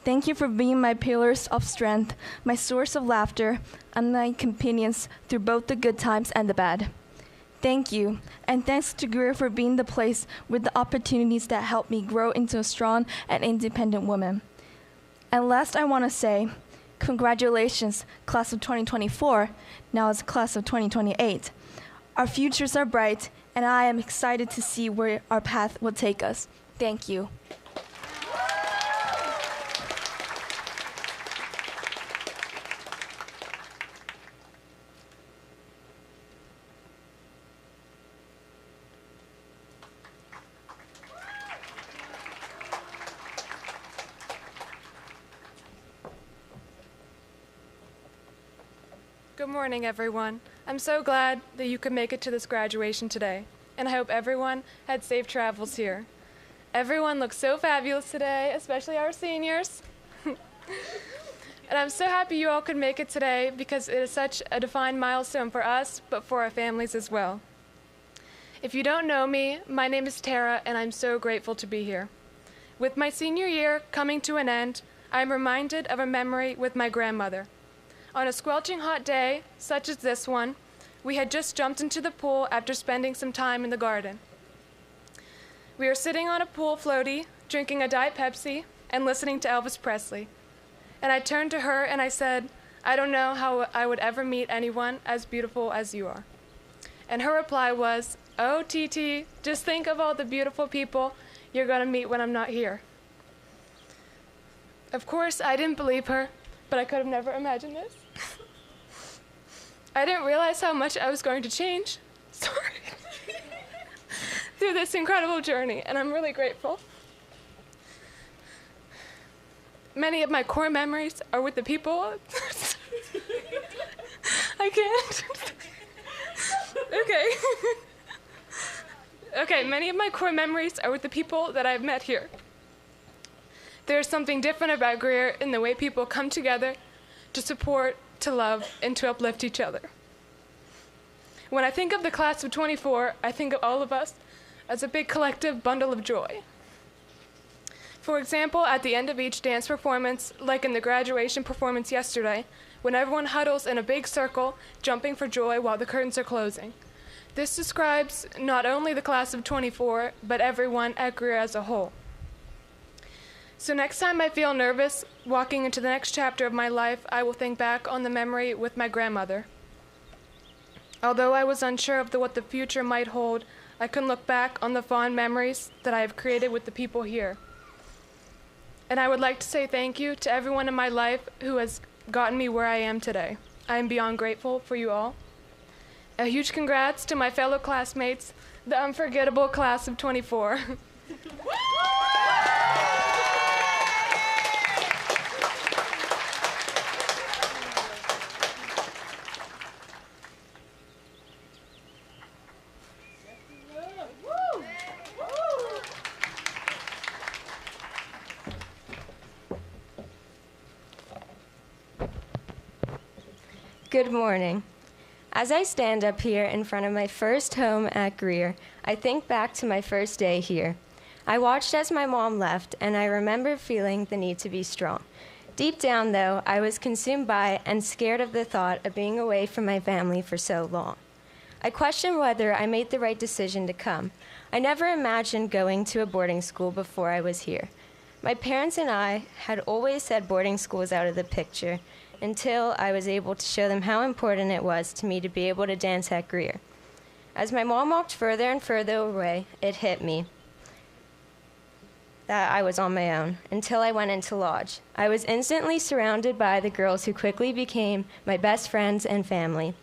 Thank you for being my pillars of strength, my source of laughter, and my companions through both the good times and the bad. Thank you, and thanks to Grier for being the place with the opportunities that helped me grow into a strong and independent woman. And last, I want to say, congratulations, class of 2024, now it's class of 2028. Our futures are bright, and I am excited to see where our path will take us. Thank you. Good morning, everyone. I'm so glad that you could make it to this graduation today, and I hope everyone had safe travels here. Everyone looks so fabulous today, especially our seniors. And I'm so happy you all could make it today because it is such a defined milestone for us, but for our families as well. If you don't know me, my name is Tara, and I'm so grateful to be here. With my senior year coming to an end, I'm reminded of a memory with my grandmother. On a squelching hot day, such as this one, we had just jumped into the pool after spending some time in the garden. We were sitting on a pool floaty, drinking a Diet Pepsi, and listening to Elvis Presley. And I turned to her and I said, "I don't know how I would ever meet anyone as beautiful as you are." And her reply was, "Oh, TT, just think of all the beautiful people you're going to meet when I'm not here." Of course, I didn't believe her, but I could have never imagined this. I didn't realize how much I was going to change through this incredible journey, and I'm really grateful. Many of my core memories are with the people. I can't. Okay, many of my core memories are with the people that I've met here. There's something different about Grier in the way people come together to support, to love, and to uplift each other. When I think of the class of 24, I think of all of us as a big collective bundle of joy. For example, at the end of each dance performance, like in the graduation performance yesterday, when everyone huddles in a big circle, jumping for joy while the curtains are closing. This describes not only the class of 24, but everyone at Grier as a whole. So next time I feel nervous walking into the next chapter of my life, I will think back on the memory with my grandmother. Although I was unsure of what the future might hold, I can look back on the fond memories that I have created with the people here. And I would like to say thank you to everyone in my life who has gotten me where I am today. I am beyond grateful for you all. A huge congrats to my fellow classmates, the unforgettable class of 24. Good morning. As I stand up here in front of my first home at Grier, I think back to my first day here. I watched as my mom left, and I remember feeling the need to be strong. Deep down, though, I was consumed by and scared of the thought of being away from my family for so long. I questioned whether I made the right decision to come. I never imagined going to a boarding school before I was here. My parents and I had always said boarding school was out of the picture, until I was able to show them how important it was to me to be able to dance at Grier. As my mom walked further and further away, it hit me that I was on my own until I went into Lodge. I was instantly surrounded by the girls who quickly became my best friends and family.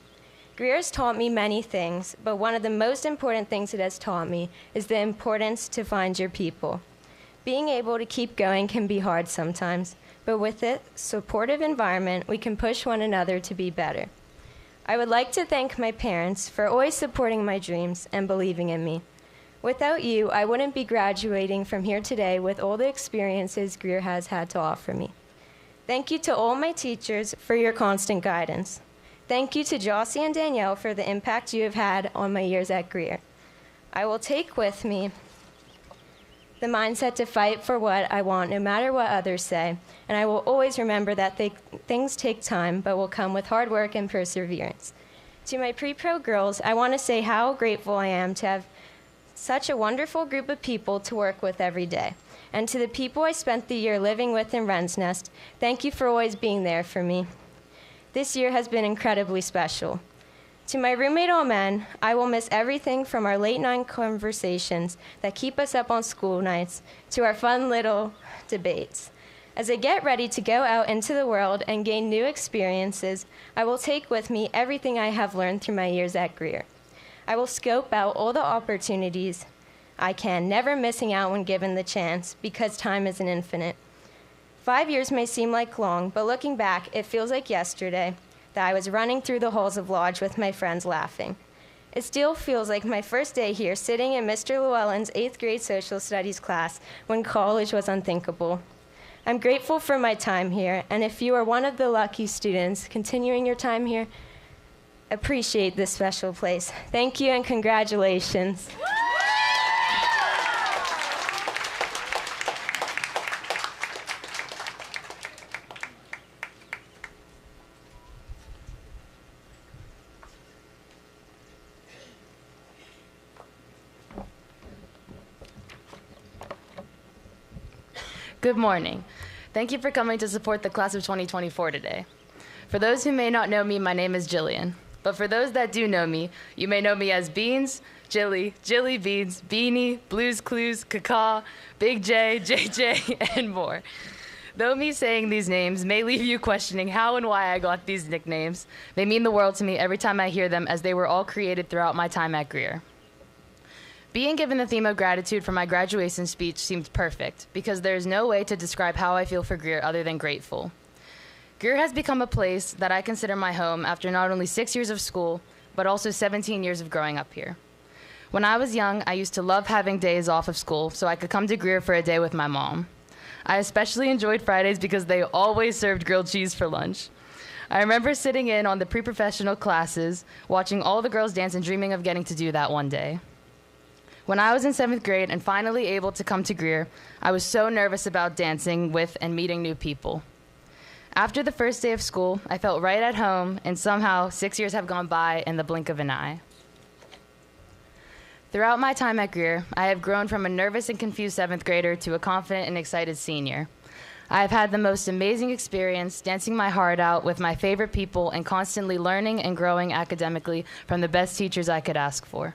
Grier has taught me many things, but one of the most important things it has taught me is the importance to find your people. Being able to keep going can be hard sometimes, but with this supportive environment, we can push one another to be better. I would like to thank my parents for always supporting my dreams and believing in me. Without you, I wouldn't be graduating from here today with all the experiences Grier has had to offer me. Thank you to all my teachers for your constant guidance. Thank you to Jossie and Danielle for the impact you have had on my years at Grier. I will take with me the mindset to fight for what I want no matter what others say, and I will always remember that things take time but will come with hard work and perseverance. To my pre-pro girls, I want to say how grateful I am to have such a wonderful group of people to work with every day. And to the people I spent the year living with in Wren's Nest, thank you for always being there for me. This year has been incredibly special. To my roommate all men, I will miss everything from our late night conversations that keep us up on school nights to our fun little debates. As I get ready to go out into the world and gain new experiences, I will take with me everything I have learned through my years at Grier. I will scope out all the opportunities I can, never missing out when given the chance, because time isn't infinite. 5 years may seem like long, but looking back, it feels like yesterday that I was running through the halls of Lodge with my friends laughing. It still feels like my first day here, sitting in Mr. Llewellyn's 8th grade social studies class when college was unthinkable. I'm grateful for my time here, and if you are one of the lucky students continuing your time here, appreciate this special place. Thank you and congratulations. Good morning. Thank you for coming to support the class of 2024 today. For those who may not know me, my name is Jillian. But for those that do know me, you may know me as Beans, Jilly, Jilly Beans, Beanie, Blues Clues, Kaka, Big J, JJ, and more. Though me saying these names may leave you questioning how and why I got these nicknames, they mean the world to me every time I hear them, as they were all created throughout my time at Grier. Being given the theme of gratitude for my graduation speech seemed perfect, because there is no way to describe how I feel for Grier other than grateful. Grier has become a place that I consider my home after not only 6 years of school, but also 17 years of growing up here. When I was young, I used to love having days off of school so I could come to Grier for a day with my mom. I especially enjoyed Fridays because they always served grilled cheese for lunch. I remember sitting in on the pre-professional classes, watching all the girls dance and dreaming of getting to do that one day. When I was in 7th grade and finally able to come to Grier, I was so nervous about dancing with and meeting new people. After the first day of school, I felt right at home, and somehow 6 years have gone by in the blink of an eye. Throughout my time at Grier, I have grown from a nervous and confused 7th grader to a confident and excited senior. I have had the most amazing experience dancing my heart out with my favorite people and constantly learning and growing academically from the best teachers I could ask for.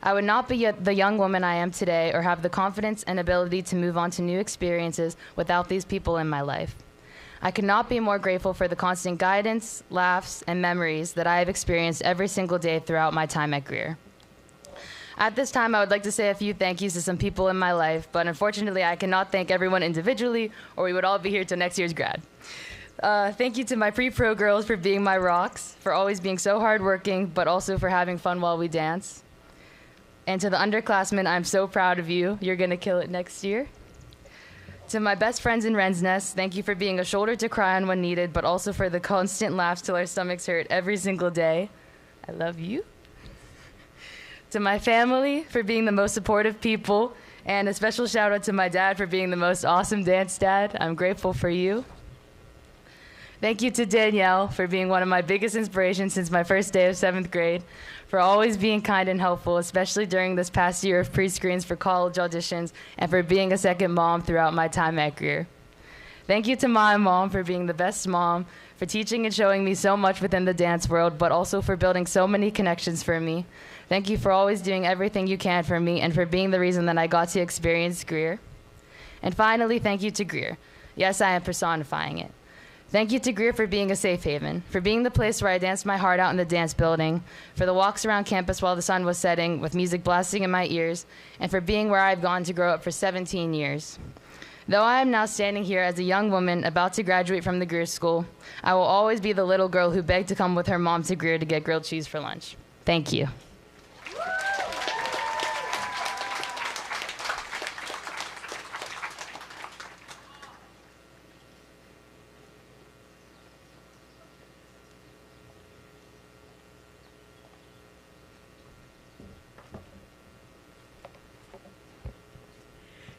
I would not be the young woman I am today or have the confidence and ability to move on to new experiences without these people in my life. I could not be more grateful for the constant guidance, laughs, and memories that I have experienced every single day throughout my time at Grier. At this time, I would like to say a few thank yous to some people in my life, but unfortunately, I cannot thank everyone individually, or we would all be here till next year's grad. Thank you to my pre-pro girls for being my rocks, for always being so hardworking, but also for having fun while we dance. And to the underclassmen, I'm so proud of you. You're going to kill it next year. To my best friends in Wren's Nest, thank you for being a shoulder to cry on when needed, but also for the constant laughs till our stomachs hurt every single day. I love you. To my family, for being the most supportive people, and a special shout out to my dad for being the most awesome dance dad. I'm grateful for you. Thank you to Danielle for being one of my biggest inspirations since my first day of 7th grade, for always being kind and helpful, especially during this past year of pre-screens for college auditions, and for being a second mom throughout my time at Grier. Thank you to my mom for being the best mom, for teaching and showing me so much within the dance world, but also for building so many connections for me. Thank you for always doing everything you can for me and for being the reason that I got to experience Grier. And finally, thank you to Grier. Yes, I am personifying it. Thank you to Grier for being a safe haven, for being the place where I danced my heart out in the dance building, for the walks around campus while the sun was setting with music blasting in my ears, and for being where I've gone to grow up for 17 years. Though I am now standing here as a young woman about to graduate from the Grier School, I will always be the little girl who begged to come with her mom to Grier to get grilled cheese for lunch. Thank you.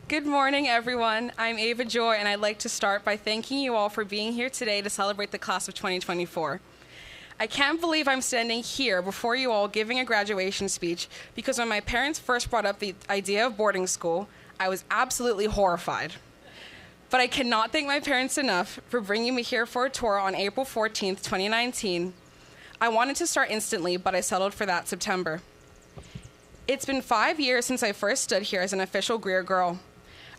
Good morning, everyone. I'm Ava Joy, and I'd like to start by thanking you all for being here today to celebrate the class of 2024. I can't believe I'm standing here before you all giving a graduation speech because when my parents first brought up the idea of boarding school, I was absolutely horrified. But I cannot thank my parents enough for bringing me here for a tour on April 14th, 2019. I wanted to start instantly, but I settled for that September. It's been 5 years since I first stood here as an official Grier Girl.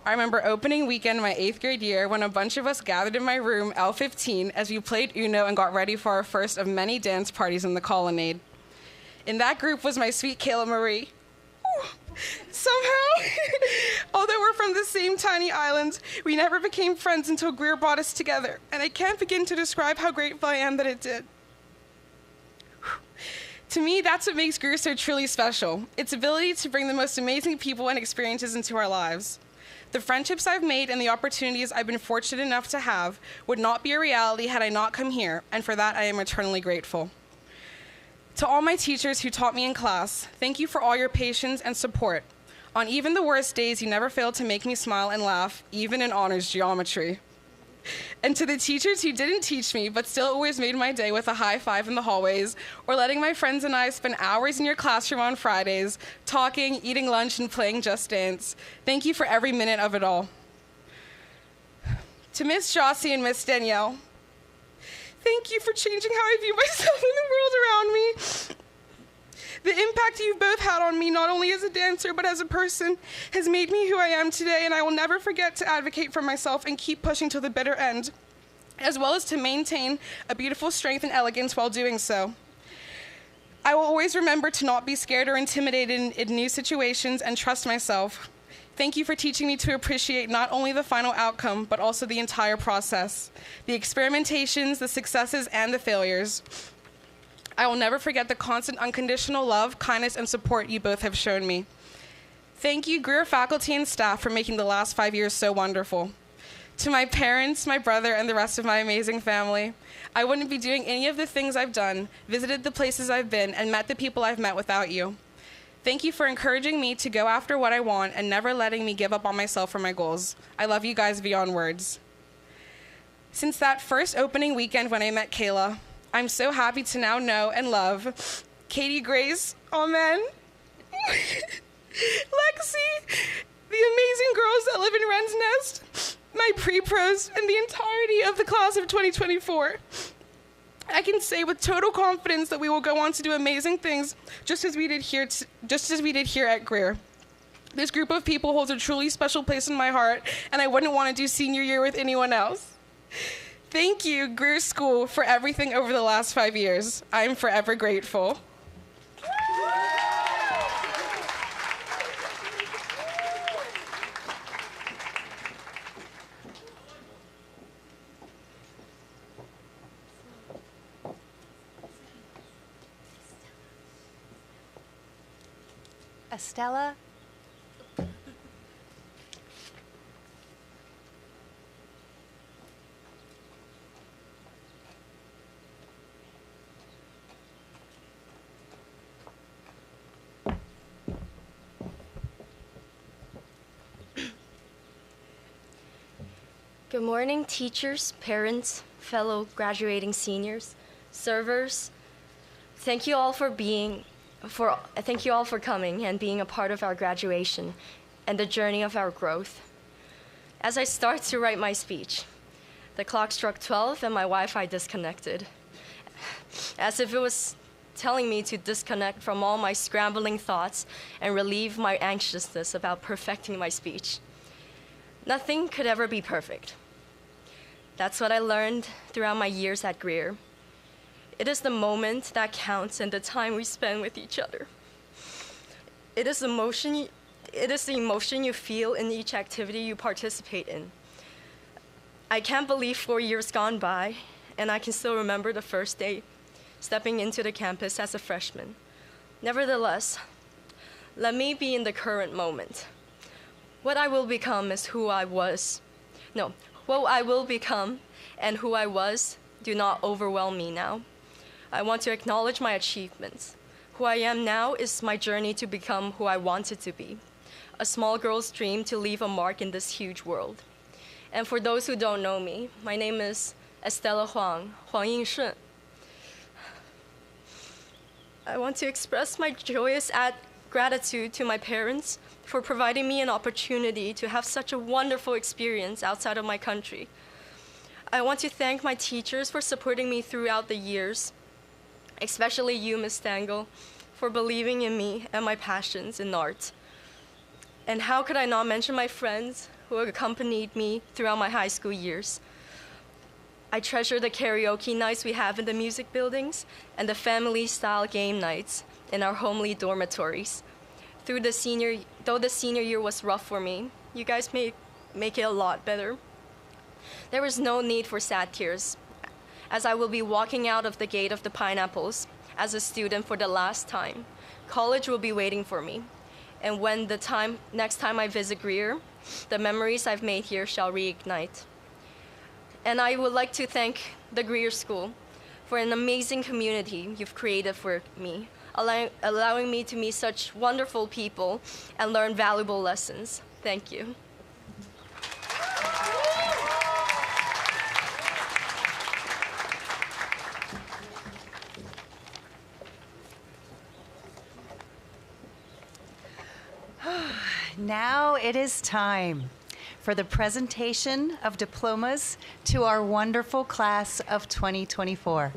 I remember opening weekend my 8th grade year when a bunch of us gathered in my room, L15, as we played Uno and got ready for our first of many dance parties in the colonnade. In that group was my sweet Kayla Marie. Somehow, although we're from the same tiny island, we never became friends until Grier brought us together, and I can't begin to describe how grateful I am that it did. To me, that's what makes Grier so truly special, its ability to bring the most amazing people and experiences into our lives. The friendships I've made and the opportunities I've been fortunate enough to have would not be a reality had I not come here, and for that I am eternally grateful. To all my teachers who taught me in class, thank you for all your patience and support. On even the worst days, you never failed to make me smile and laugh, even in honors geometry. And to the teachers who didn't teach me, but still always made my day with a high five in the hallways, or letting my friends and I spend hours in your classroom on Fridays, talking, eating lunch, and playing Just Dance. Thank you for every minute of it all. To Miss Jossie and Miss Danielle, thank you for changing how I view myself and the world around me. The impact you've both had on me, not only as a dancer, but as a person, has made me who I am today, and I will never forget to advocate for myself and keep pushing to the bitter end, as well as to maintain a beautiful strength and elegance while doing so. I will always remember to not be scared or intimidated in new situations and trust myself. Thank you for teaching me to appreciate not only the final outcome, but also the entire process, the experimentations, the successes, and the failures. I will never forget the constant unconditional love, kindness, and support you both have shown me. Thank you, Grier faculty and staff, for making the last 5 years so wonderful. To my parents, my brother, and the rest of my amazing family, I wouldn't be doing any of the things I've done, visited the places I've been, and met the people I've met without you. Thank you for encouraging me to go after what I want and never letting me give up on myself or my goals. I love you guys beyond words. Since that first opening weekend when I met Kayla, I'm so happy to now know and love Katie, Grace, amen, Lexi, the amazing girls that live in Wren's Nest, my pre-pros, and the entirety of the class of 2024. I can say with total confidence that we will go on to do amazing things, just as we did here at Grier. This group of people holds a truly special place in my heart, and I wouldn't want to do senior year with anyone else. Thank you, Grier School, for everything over the last 5 years. I am forever grateful. Estella? Good morning, teachers, parents, fellow graduating seniors, servers. Thank you all for coming and being a part of our graduation and the journey of our growth. As I start to write my speech, the clock struck 12 and my Wi-Fi disconnected, as if it was telling me to disconnect from all my scrambling thoughts and relieve my anxiousness about perfecting my speech. Nothing could ever be perfect. That's what I learned throughout my years at Grier. It is the moment that counts and the time we spend with each other. It is the emotion you feel in each activity you participate in. I can't believe 4 years gone by, and I can still remember the first day stepping into the campus as a freshman. Nevertheless, let me be in the current moment. What I will become is who I was. No, what I will become and who I was do not overwhelm me now. I want to acknowledge my achievements. Who I am now is my journey to become who I wanted to be. A small girl's dream to leave a mark in this huge world. And for those who don't know me, my name is Estella Huang Yingshun. I want to express my joyous gratitude to my parents for providing me an opportunity to have such a wonderful experience outside of my country. I want to thank my teachers for supporting me throughout the years, especially you, Ms. Stangl, for believing in me and my passions in art. And how could I not mention my friends who accompanied me throughout my high school years? I treasure the karaoke nights we have in the music buildings and the family-style game nights in our homely dormitories. Though the senior year was rough for me, you guys make it a lot better. There is no need for sad tears, as I will be walking out of the gate of the Pineapples as a student for the last time. College will be waiting for me, and when next time I visit Grier, the memories I've made here shall reignite. And I would like to thank the Grier School for an amazing community you've created for me, allowing me to meet such wonderful people and learn valuable lessons. Thank you. Now it is time for the presentation of diplomas to our wonderful class of 2024.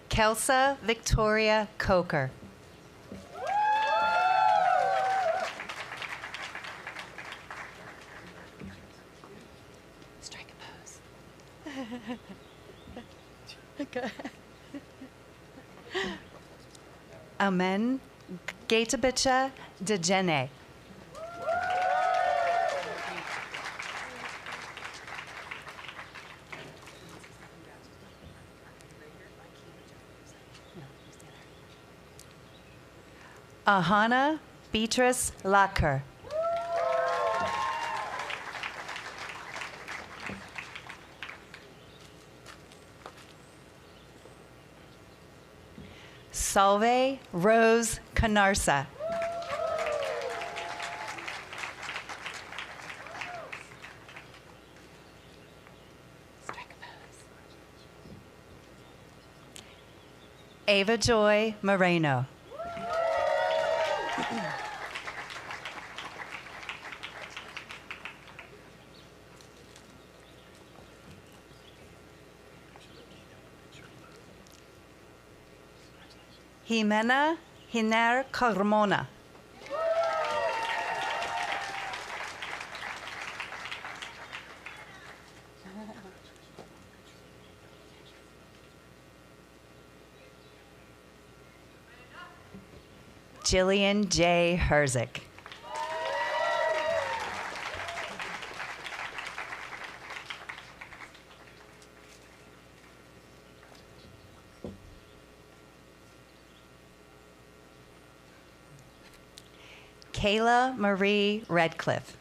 Kelsa Victoria Coker. Strike a pose. Okay. Amen Gaitabicha Dejene. Ahana Beatrice Lacker. Salve Rose Canarsa. Ava Joy Moreno. Jimena Hiner Carmona. Jillian J. Herzik. Kayla Marie Redcliffe.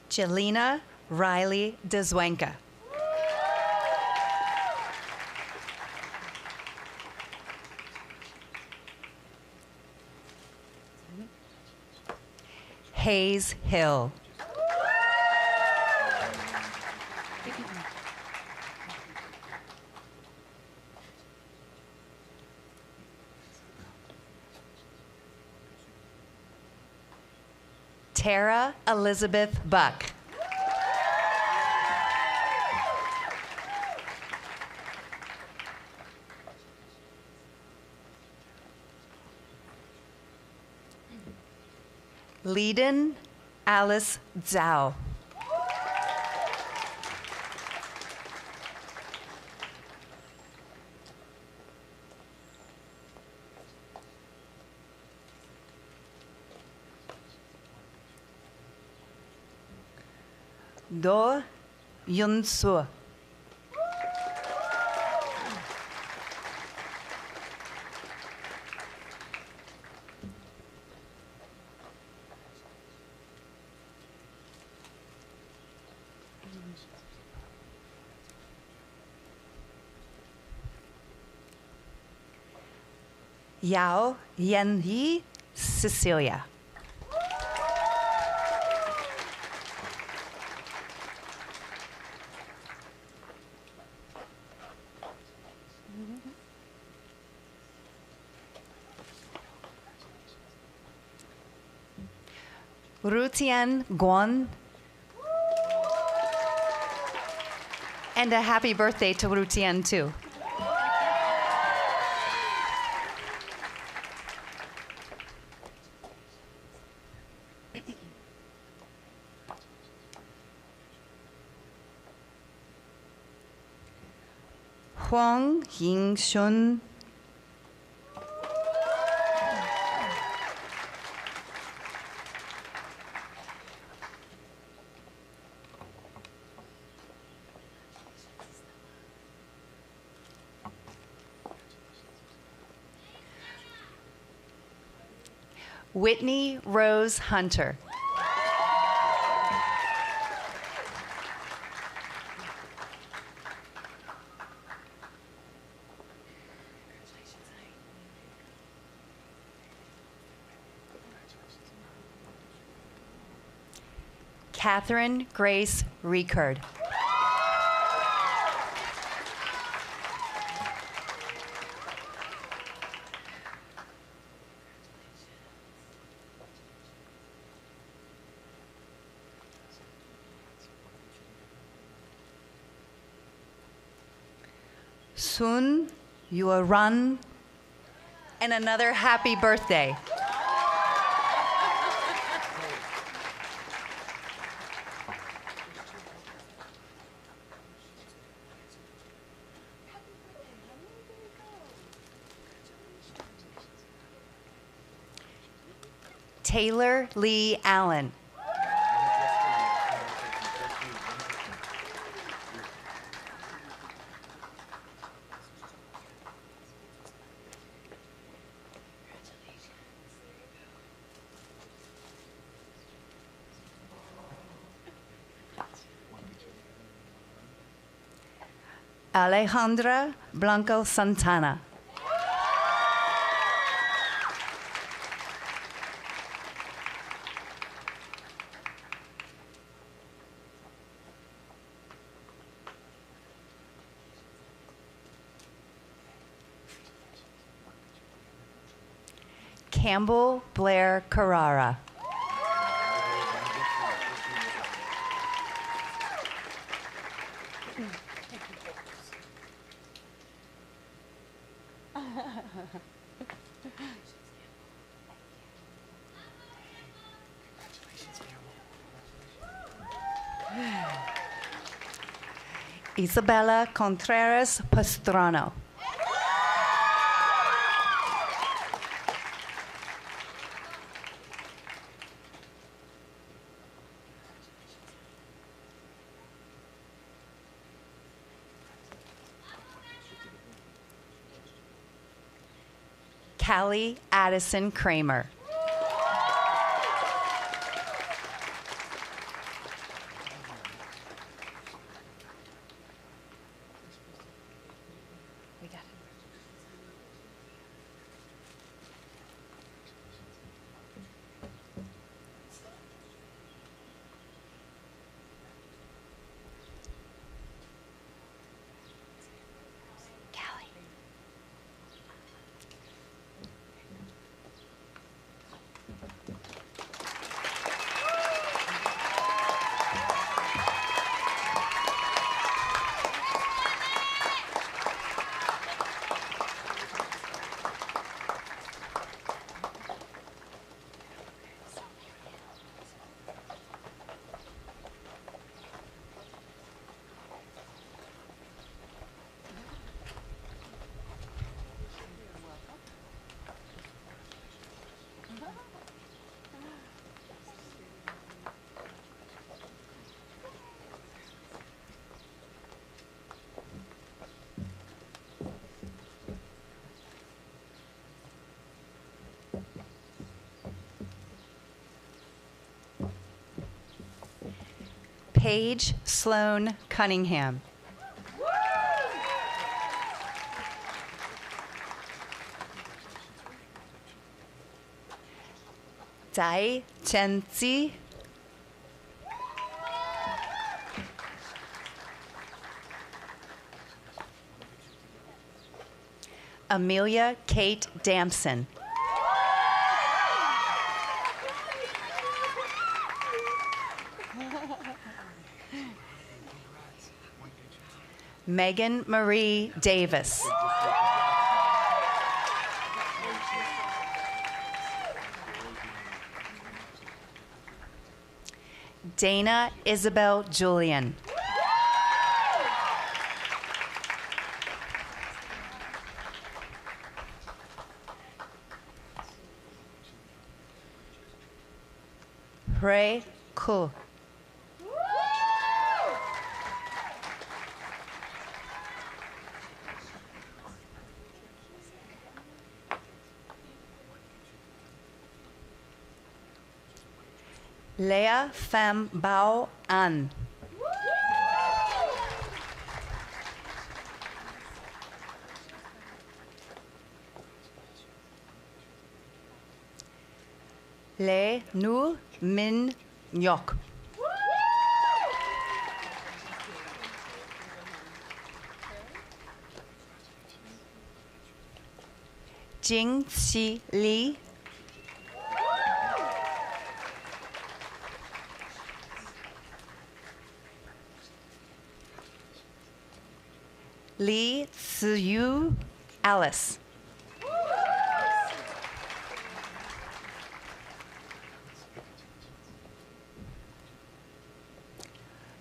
Jelena Riley Dezwenka. Hayes Hill. Tara Elizabeth Buck. Leiden Alice Zhao. Do Yun Su. Yao Yen Yi Cecilia. Rutian Guan. And a happy birthday to Rutian too. Huang Yingshun. Whitney Rose Hunter. Catherine Grace Rickard. Sun Yuan, and another happy birthday. Taylor Lee Allen. Alejandra Blanco Santana. Campbell Blair Carrara. Isabella Contreras Pastrano. Callie Addison Kramer. Paige Sloan Cunningham. Dai Chenzi. Amelia Kate Damson. Megan Marie Davis. Dana Isabel Julian. Ray Ku. Lea Pham Bao An. Le Nu Min Nyok. Jing Xi Li. Lee Tzu Alice.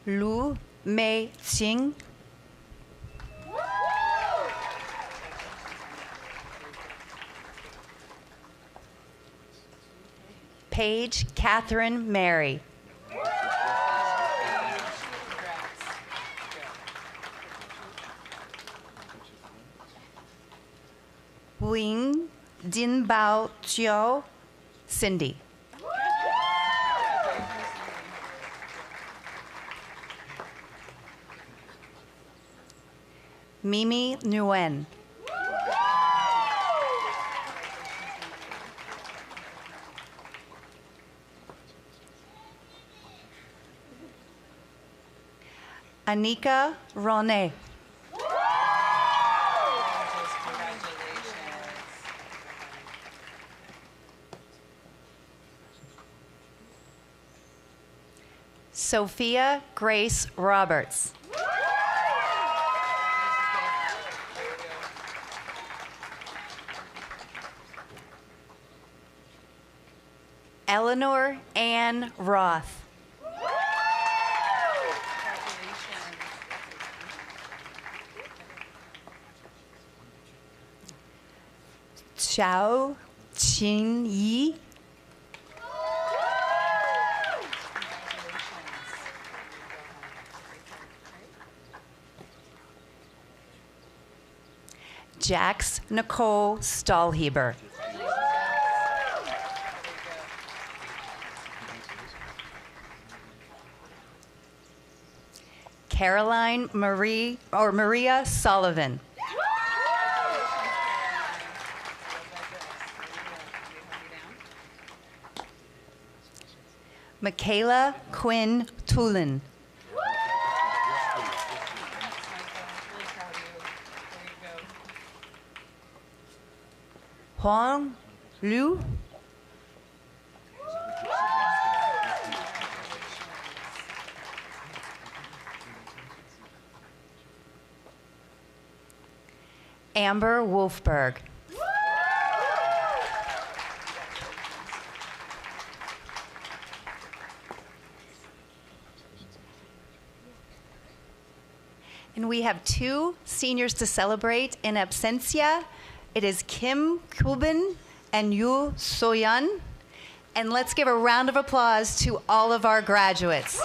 Lu Mei Qing. Paige Catherine Mary. Wing Jinbao Chiao Cindy. Mimi Nguyen. Anika Ronay. Sophia Grace Roberts. Eleanor Ann Roth. Xiao Qin Yi. Jax Nicole Stahlheber. Caroline Maria Sullivan. Michaela Quinn Tulin. Huang Liu. Amber Wolfberg. And we have two seniors to celebrate in absentia. It is Kim Kubin and Yu Soyan. And let's give a round of applause to all of our graduates.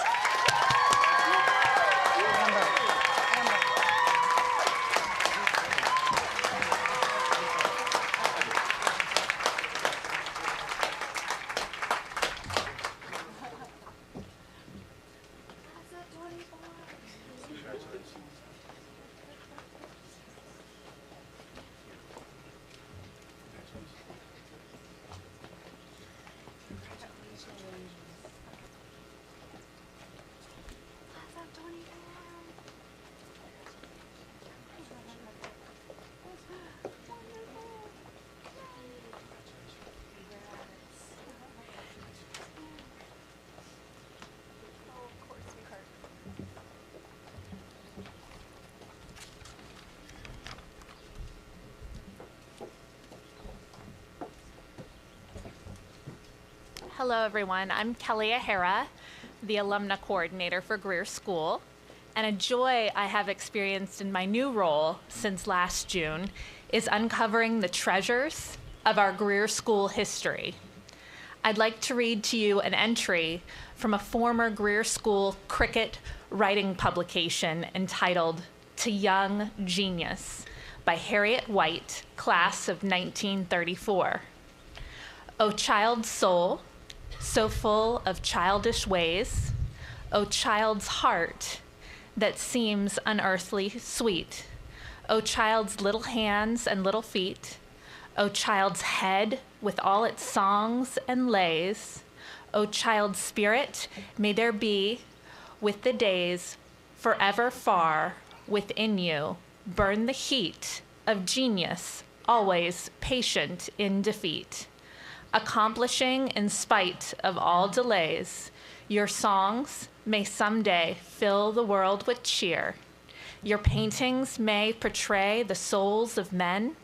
Hello, everyone. I'm Kelly O'Hara, the alumna coordinator for Grier School. And a joy I have experienced in my new role since last June is uncovering the treasures of our Grier School history. I'd like to read to you an entry from a former Grier School cricket writing publication entitled To Young Genius by Harriet White, class of 1934. O child soul, so full of childish ways, O child's heart that seems unearthly sweet, O child's little hands and little feet, O child's head with all its songs and lays, O child's spirit, may there be, with the days, forever far within you, burn the heat of genius, always patient in defeat. Accomplishing in spite of all delays, your songs may someday fill the world with cheer. Your paintings may portray the souls of men.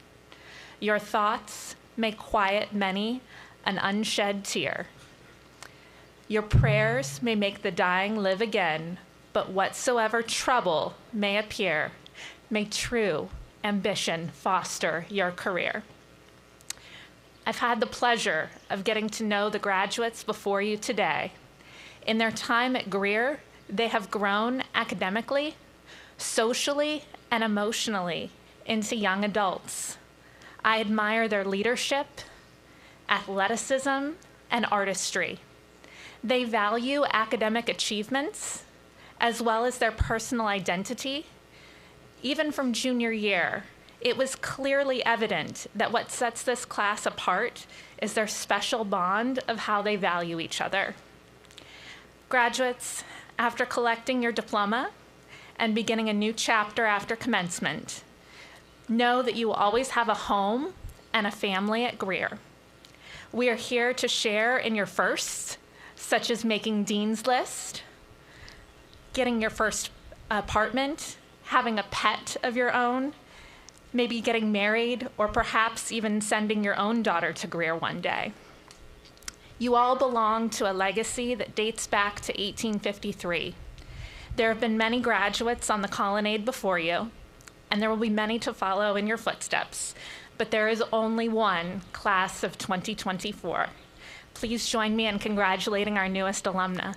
Your thoughts may quiet many an unshed tear. Your prayers may make the dying live again, but whatsoever trouble may appear, may true ambition foster your career. I've had the pleasure of getting to know the graduates before you today. In their time at Grier, they have grown academically, socially, and emotionally into young adults. I admire their leadership, athleticism, and artistry. They value academic achievements as well as their personal identity. Even from junior year, it was clearly evident that what sets this class apart is their special bond of how they value each other. Graduates, after collecting your diploma and beginning a new chapter after commencement, know that you will always have a home and a family at Grier. We are here to share in your firsts, such as making Dean's List, getting your first apartment, having a pet of your own, maybe getting married, or perhaps even sending your own daughter to Grier one day. You all belong to a legacy that dates back to 1853. There have been many graduates on the colonnade before you, and there will be many to follow in your footsteps, but there is only one class of 2024. Please join me in congratulating our newest alumna.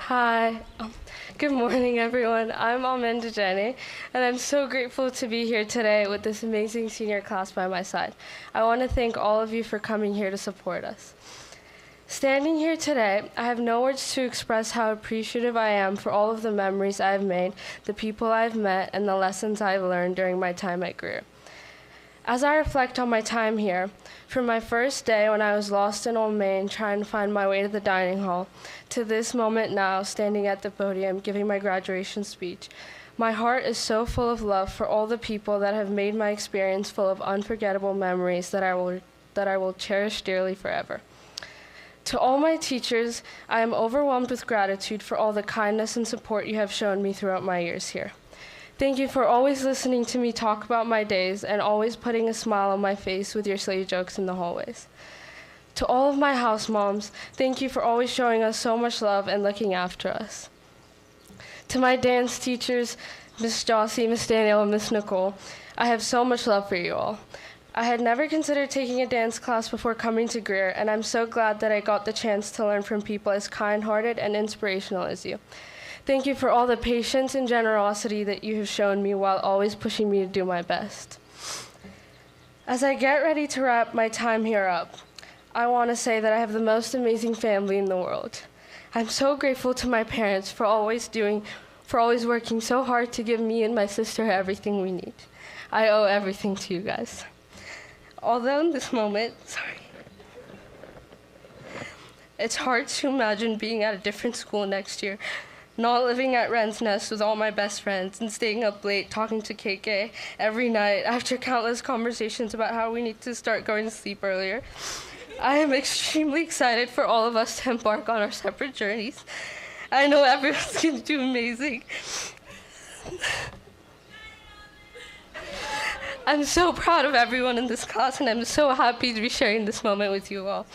Hi. Good morning, everyone. I'm Amanda Jenny, and I'm so grateful to be here today with this amazing senior class by my side. I want to thank all of you for coming here to support us. Standing here today, I have no words to express how appreciative I am for all of the memories I've made, the people I've met, and the lessons I've learned during my time at Grier. As I reflect on my time here, from my first day when I was lost in Old Main trying to find my way to the dining hall, to this moment now standing at the podium giving my graduation speech, my heart is so full of love for all the people that have made my experience full of unforgettable memories that I will cherish dearly forever. To all my teachers, I am overwhelmed with gratitude for all the kindness and support you have shown me throughout my years here. Thank you for always listening to me talk about my days and always putting a smile on my face with your silly jokes in the hallways. To all of my house moms, thank you for always showing us so much love and looking after us. To my dance teachers, Miss Jossie, Miss Danielle, and Miss Nicole, I have so much love for you all. I had never considered taking a dance class before coming to Grier, and I'm so glad that I got the chance to learn from people as kind-hearted and inspirational as you. Thank you for all the patience and generosity that you have shown me while always pushing me to do my best. As I get ready to wrap my time here up, I want to say that I have the most amazing family in the world. I'm so grateful to my parents for always working so hard to give me and my sister everything we need. I owe everything to you guys. Although in this moment, it's hard to imagine being at a different school next year, not living at Wren's Nest with all my best friends and staying up late talking to KK every night after countless conversations about how we need to start going to sleep earlier. I am extremely excited for all of us to embark on our separate journeys. I know everyone's going to do amazing. I'm so proud of everyone in this class, and I'm so happy to be sharing this moment with you all.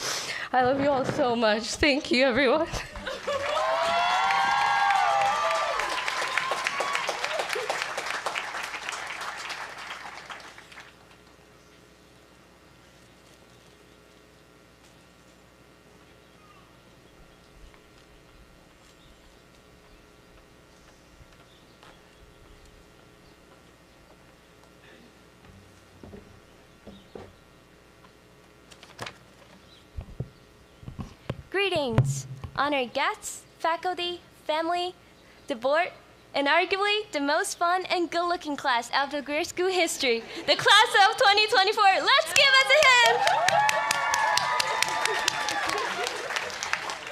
I love you all so much. Thank you, everyone. Greetings, honored guests, faculty, family, the board, and arguably the most fun and good-looking class out of Grier School history, the class of 2024. Let's give us a hand!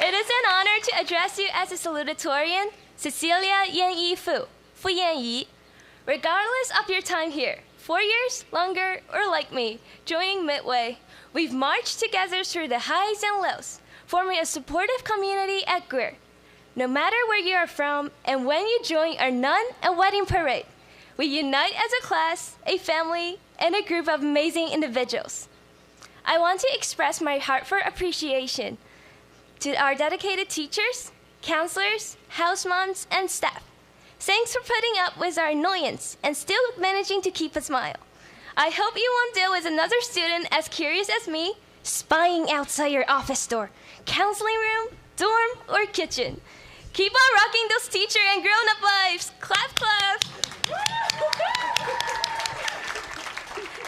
It is an honor to address you as a salutatorian, Cecilia Yan-Yi Fu Yan-Yi. Regardless of your time here, 4 years, longer, or like me, joining midway, we've marched together through the highs and lows, forming a supportive community at Grier. No matter where you are from and when you join our nun and wedding parade, we unite as a class, a family, and a group of amazing individuals. I want to express my heartfelt appreciation to our dedicated teachers, counselors, house moms, and staff. Thanks for putting up with our annoyance and still managing to keep a smile. I hope you won't deal with another student as curious as me, spying outside your office door, counseling room, dorm, or kitchen. Keep on rocking those teacher and grown-up lives. Clap, clap.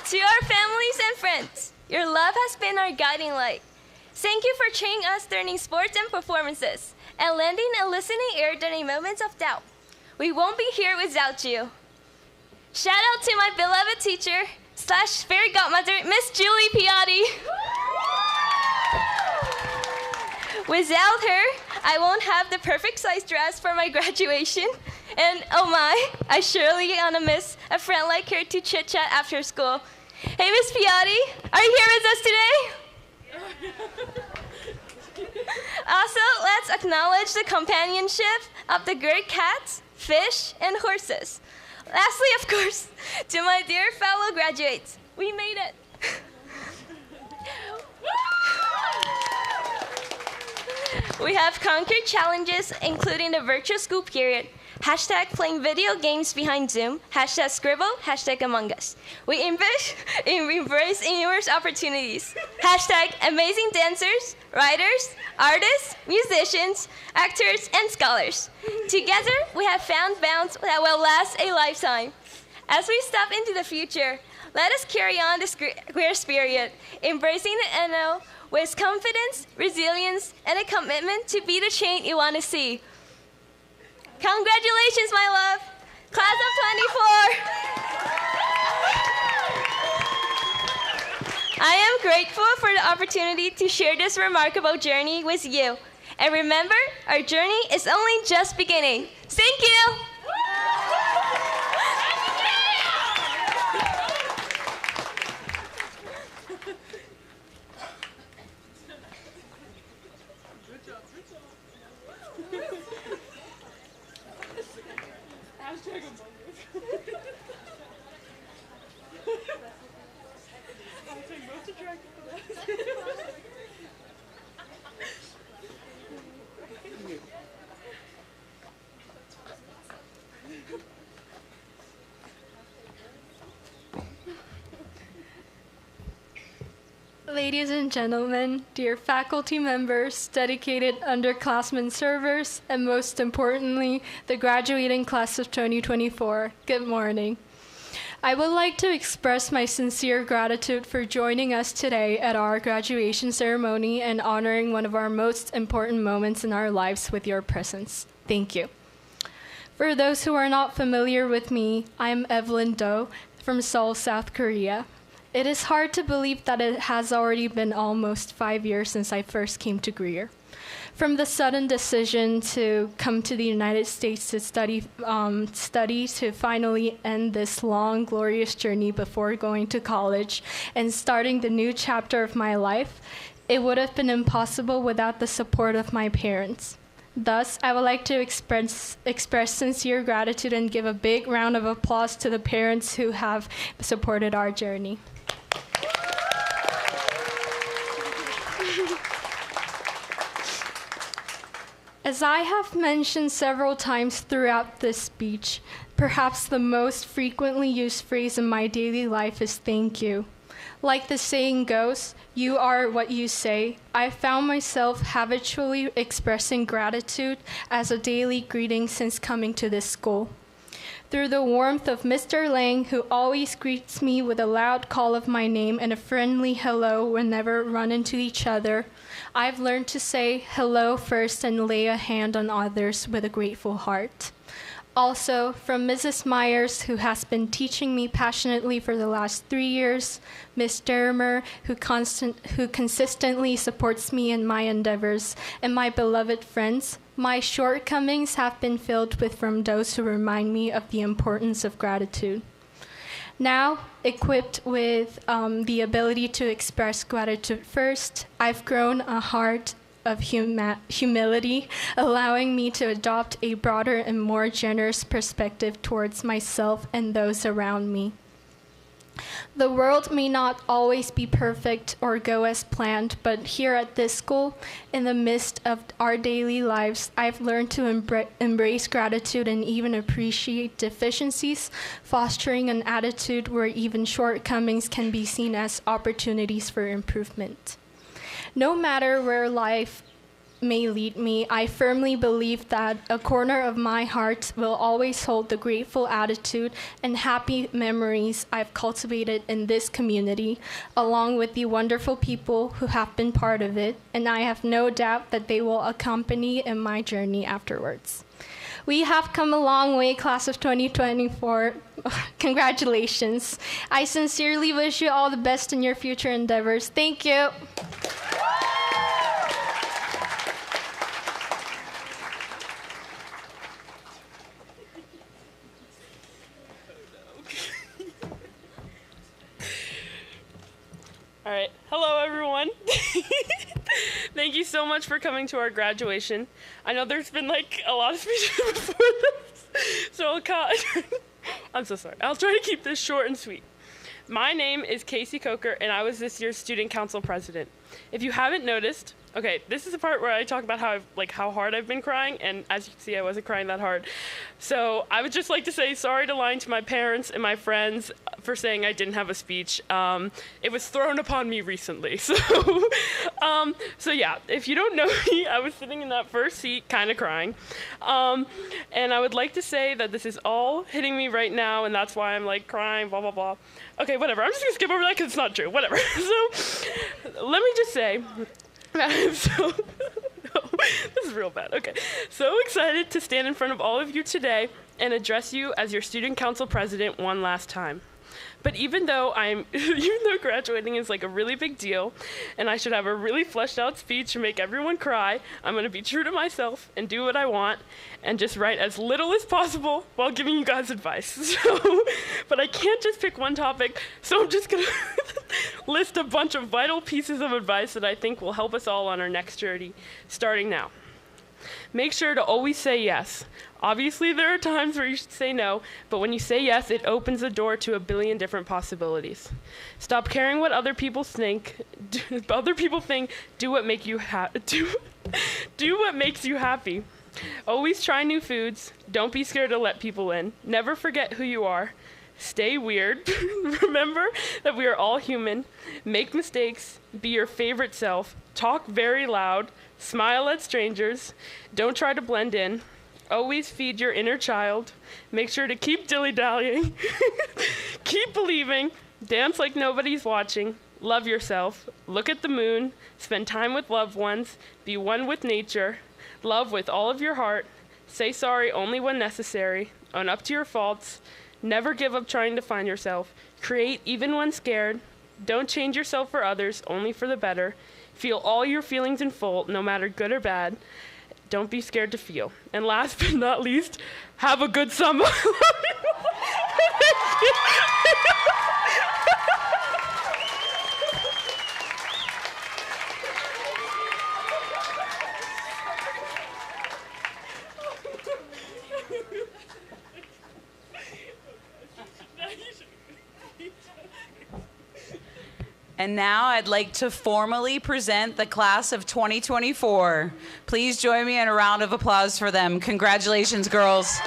To our families and friends, your love has been our guiding light. Thank you for cheering us during sports and performances, and lending a listening ear during moments of doubt. We won't be here without you. Shout out to my beloved teacher / fairy godmother, Miss Julie Piatti. Without her, I won't have the perfect size dress for my graduation. And oh my, I surely gonna miss a friend like her to chit chat after school. Hey, Miss Piatti, are you here with us today? Also, let's acknowledge the companionship of the great cats, fish, and horses. Lastly, of course, to my dear fellow graduates, we made it. We have conquered challenges, including the virtual school period, #playing video games behind Zoom, #Scribble, #Among Us. We embrace numerous opportunities, #amazing dancers, writers, artists, musicians, actors, and scholars. Together, we have found bonds that will last a lifetime. As we step into the future, let us carry on this Grier spirit, embracing the NO with confidence, resilience, and a commitment to be the change you want to see. Congratulations, my love, class of 24. I am grateful for the opportunity to share this remarkable journey with you. And remember, our journey is only just beginning. Thank you. Ladies and gentlemen, dear faculty members, dedicated underclassmen servers, and most importantly, the graduating class of 2024, good morning. I would like to express my sincere gratitude for joining us today at our graduation ceremony and honoring one of our most important moments in our lives with your presence. Thank you. For those who are not familiar with me, I am Evelyn Do from Seoul, South Korea. It is hard to believe that it has already been almost 5 years since I first came to Grier. From the sudden decision to come to the United States to study to finally end this long, glorious journey before going to college and starting the new chapter of my life, It would have been impossible without the support of my parents. Thus, I would like to express sincere gratitude and give a big round of applause to the parents who have supported our journey. As I have mentioned several times throughout this speech, perhaps the most frequently used phrase in my daily life is thank you. Like the saying goes, you are what you say. I found myself habitually expressing gratitude as a daily greeting since coming to this school. Through the warmth of Mr. Lang, who always greets me with a loud call of my name and a friendly hello whenever we run into each other, I've learned to say hello first and lay a hand on others with a grateful heart. Also, from Mrs. Myers, who has been teaching me passionately for the last 3 years, Ms. Dermer, who consistently supports me in my endeavors, and my beloved friends, my shortcomings have been filled with from those who remind me of the importance of gratitude. Now, equipped with the ability to express gratitude first, I've grown a heart of humility, allowing me to adopt a broader and more generous perspective towards myself and those around me. The world may not always be perfect or go as planned, but here at this school, in the midst of our daily lives, I've learned to embrace gratitude and even appreciate deficiencies, fostering an attitude where even shortcomings can be seen as opportunities for improvement. No matter where life may lead me, I firmly believe that a corner of my heart will always hold the grateful attitude and happy memories I've cultivated in this community, along with the wonderful people who have been part of it, and I have no doubt that they will accompany in my journey afterwards. We have come a long way, class of 2024. Congratulations. I sincerely wish you all the best in your future endeavors. Thank you. All right. Hello, everyone. Thank you so much for coming to our graduation. I know there's been like a lot of speeches before this, so I'm so sorry. I'll try to keep this short and sweet. My name is Casey Coker, and I was this year's student council president. If you haven't noticed, okay, this is the part where I talk about how hard I've been crying, and as you can see, I wasn't crying that hard. So I would just like to say sorry to lying to my parents and my friends for saying I didn't have a speech. It was thrown upon me recently. So yeah, if you don't know me, I was sitting in that first seat, kind of crying. And I would like to say that this is all hitting me right now, and that's why I'm like crying, blah, blah, blah. Okay, whatever. I'm just gonna skip over that because it's not true. Whatever. So let me just say that I'm so this is real bad. Okay. So excited to stand in front of all of you today and address you as your student council president one last time. But even though graduating is like a really big deal and I should have a really fleshed out speech and make everyone cry, I'm going to be true to myself and do what I want and just write as little as possible while giving you guys advice. But I can't just pick one topic, so I'm just going to list a bunch of vital pieces of advice that I think will help us all on our next journey, starting now. Make sure to always say yes. Obviously, there are times where you should say no, but when you say yes, it opens the door to a billion different possibilities. Stop caring what other people think. Do what makes you happy. Always try new foods. Don't be scared to let people in. Never forget who you are. Stay weird. Remember that we are all human. Make mistakes. Be your favorite self. Talk very loud. Smile at strangers. Don't try to blend in. Always feed your inner child. Make sure to keep dilly-dallying. Keep believing. Dance like nobody's watching. Love yourself. Look at the moon. Spend time with loved ones. Be one with nature. Love with all of your heart. Say sorry only when necessary. Own up to your faults. Never give up trying to find yourself. Create even when scared. Don't change yourself for others, only for the better. Feel all your feelings in full, no matter good or bad. Don't be scared to feel. And last but not least, have a good summer. And now I'd like to formally present the class of 2024. Please join me in a round of applause for them. Congratulations, girls.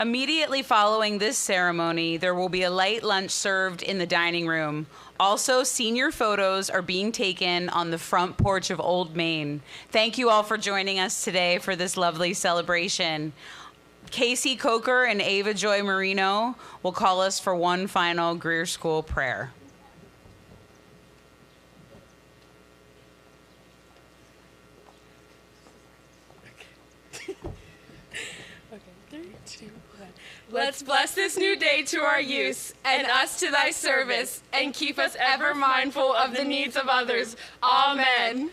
Immediately following this ceremony, there will be a light lunch served in the dining room. Also, senior photos are being taken on the front porch of Old Main. Thank you all for joining us today for this lovely celebration. Casey Coker and Ava Joy Marino will call us for one final Grier School prayer. Let's bless this new day to our use, and us to thy service, and keep us ever mindful of the needs of others. Amen.